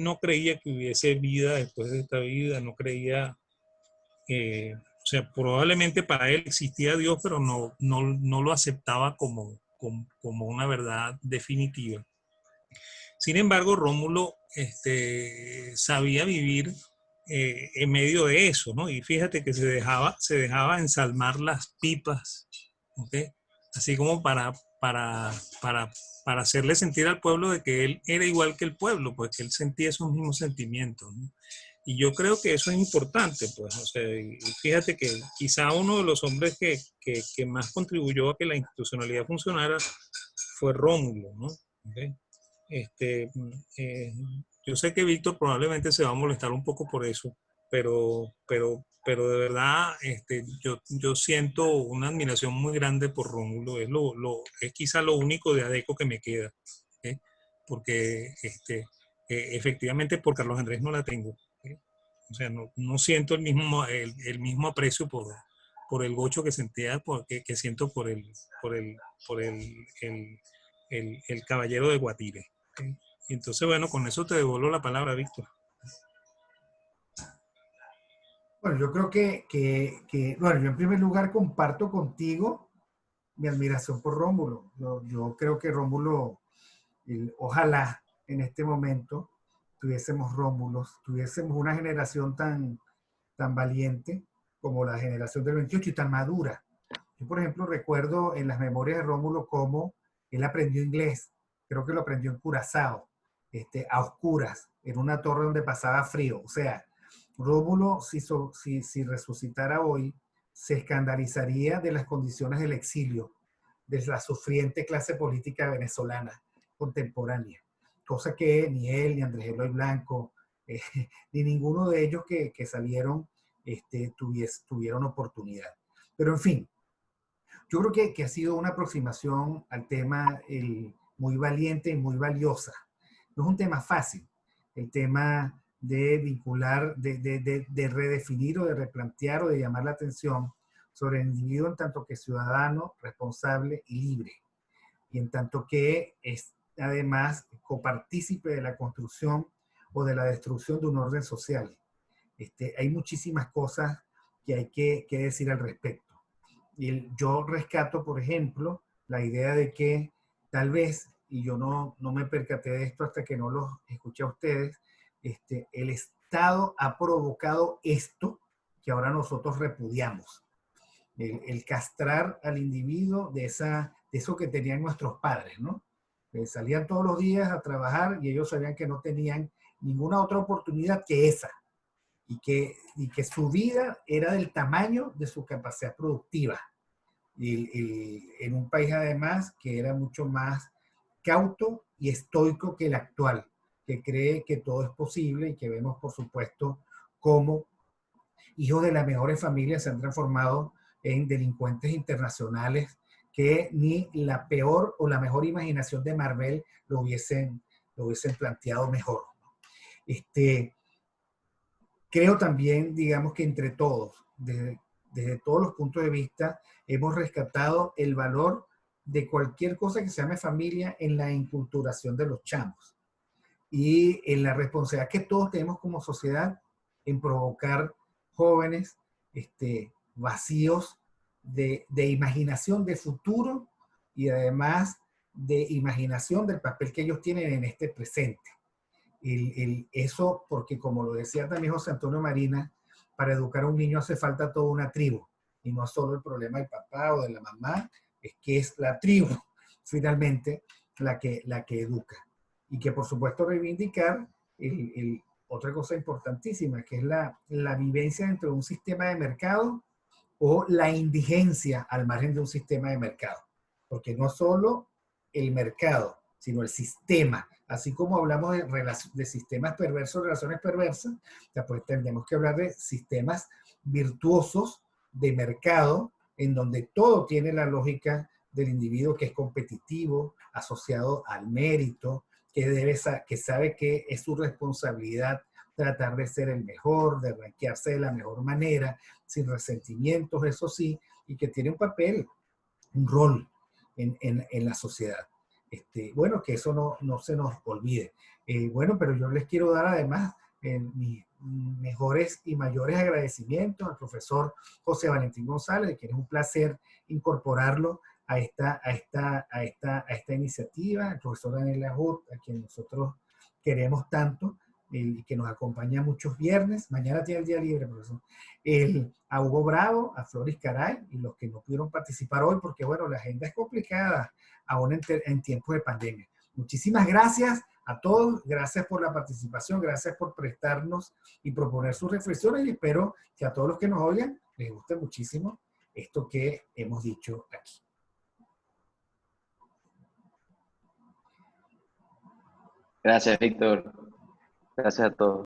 no creía que hubiese vida después de esta vida, no creía O sea, probablemente para él existía Dios, pero no lo aceptaba como una verdad definitiva. Sin embargo, Rómulo sabía vivir en medio de eso, ¿no? Y fíjate que se dejaba ensalmar las pipas, ¿ok? Así como para hacerle sentir al pueblo de que él era igual que el pueblo, pues que él sentía esos mismos sentimientos, ¿no? Y yo creo que eso es importante, pues, o sea, y fíjate que quizá uno de los hombres que más contribuyó a que la institucionalidad funcionara fue Rómulo, ¿no? ¿Okay? Este, eh, yo sé que Víctor probablemente se va a molestar un poco por eso, pero de verdad yo siento una admiración muy grande por Rómulo. Es quizá lo único de Adeco que me queda, ¿eh? Porque efectivamente por Carlos Andrés no la tengo. ¿Eh? O sea, no siento el mismo aprecio por el gocho que sentía, que siento por el, el caballero de Guatire. ¿Okay? Y entonces, bueno, con eso te devuelvo la palabra, Víctor. Bueno, yo creo bueno, yo en primer lugar comparto contigo mi admiración por Rómulo. Yo creo que Rómulo, ojalá en este momento tuviésemos Rómulos, tuviésemos una generación tan valiente como la generación del 28 y tan madura. Yo, por ejemplo, recuerdo en las memorias de Rómulo cómo él aprendió inglés. Creo que lo aprendió en Curazao, a oscuras, en una torre donde pasaba frío. O sea, Rómulo, si resucitara hoy, se escandalizaría de las condiciones del exilio, de la sufriente clase política venezolana contemporánea. Cosa que ni él, ni Andrés Eloy Blanco, ni ninguno de ellos que salieron tuvieron oportunidad. Pero en fin, yo creo que ha sido una aproximación al tema muy valiente y muy valiosa. No es un tema fácil, el tema de vincular, de redefinir o de replantear o de llamar la atención sobre el individuo en tanto que ciudadano, responsable y libre, y en tanto que es además copartícipe de la construcción o de la destrucción de un orden social. Hay muchísimas cosas que hay que decir al respecto. Yo rescato, por ejemplo, la idea de que tal vez, y yo no me percaté de esto hasta que no los escuché a ustedes, el Estado ha provocado esto que ahora nosotros repudiamos. El castrar al individuo de eso que tenían nuestros padres, ¿no? Salían todos los días a trabajar y ellos sabían que no tenían ninguna otra oportunidad que esa. Y que su vida era del tamaño de su capacidad productiva. En un país además que era mucho más cauto y estoico que el actual, que cree que todo es posible y que vemos, por supuesto, cómo hijos de las mejores familias se han transformado en delincuentes internacionales que ni la peor o la mejor imaginación de Marvel lo hubiesen planteado mejor. Creo también, digamos que entre todos, desde todos los puntos de vista, hemos rescatado el valor de cualquier cosa que se llame familia en la inculturación de los chamos y en la responsabilidad que todos tenemos como sociedad en provocar jóvenes vacíos de imaginación de futuro y además de imaginación del papel que ellos tienen en este presente. Eso porque, como lo decía también José Antonio Marina, para educar a un niño hace falta toda una tribu, y no solo el problema del papá o de la mamá, es que es la tribu, finalmente, la que educa. Y que, por supuesto, reivindicar otra cosa importantísima, que es la vivencia dentro de un sistema de mercado o la indigencia al margen de un sistema de mercado. Porque no solo el mercado, sino el sistema. Así como hablamos de sistemas perversos, relaciones perversas, pues tendremos que hablar de sistemas virtuosos de mercado, en donde todo tiene la lógica del individuo que es competitivo, asociado al mérito, que sabe que es su responsabilidad tratar de ser el mejor, de rankearse de la mejor manera, sin resentimientos, eso sí, y que tiene un papel, un rol en la sociedad. Bueno, que eso no se nos olvide. Bueno, pero yo les quiero dar además mis mejores y mayores agradecimientos al profesor José Valentín González, de quien es un placer incorporarlo a esta iniciativa, al profesor Daniel Lahoud, a quien nosotros queremos tanto, y que nos acompaña muchos viernes. Mañana tiene el día libre, profesor. A Hugo Bravo, a Floris Caray, y los que no pudieron participar hoy, porque bueno, la agenda es complicada, aún en tiempos de pandemia. Muchísimas gracias a todos, gracias por la participación, gracias por prestarnos y proponer sus reflexiones, y espero que a todos los que nos oigan les guste muchísimo esto que hemos dicho aquí. Gracias, Víctor. Gracias a todos.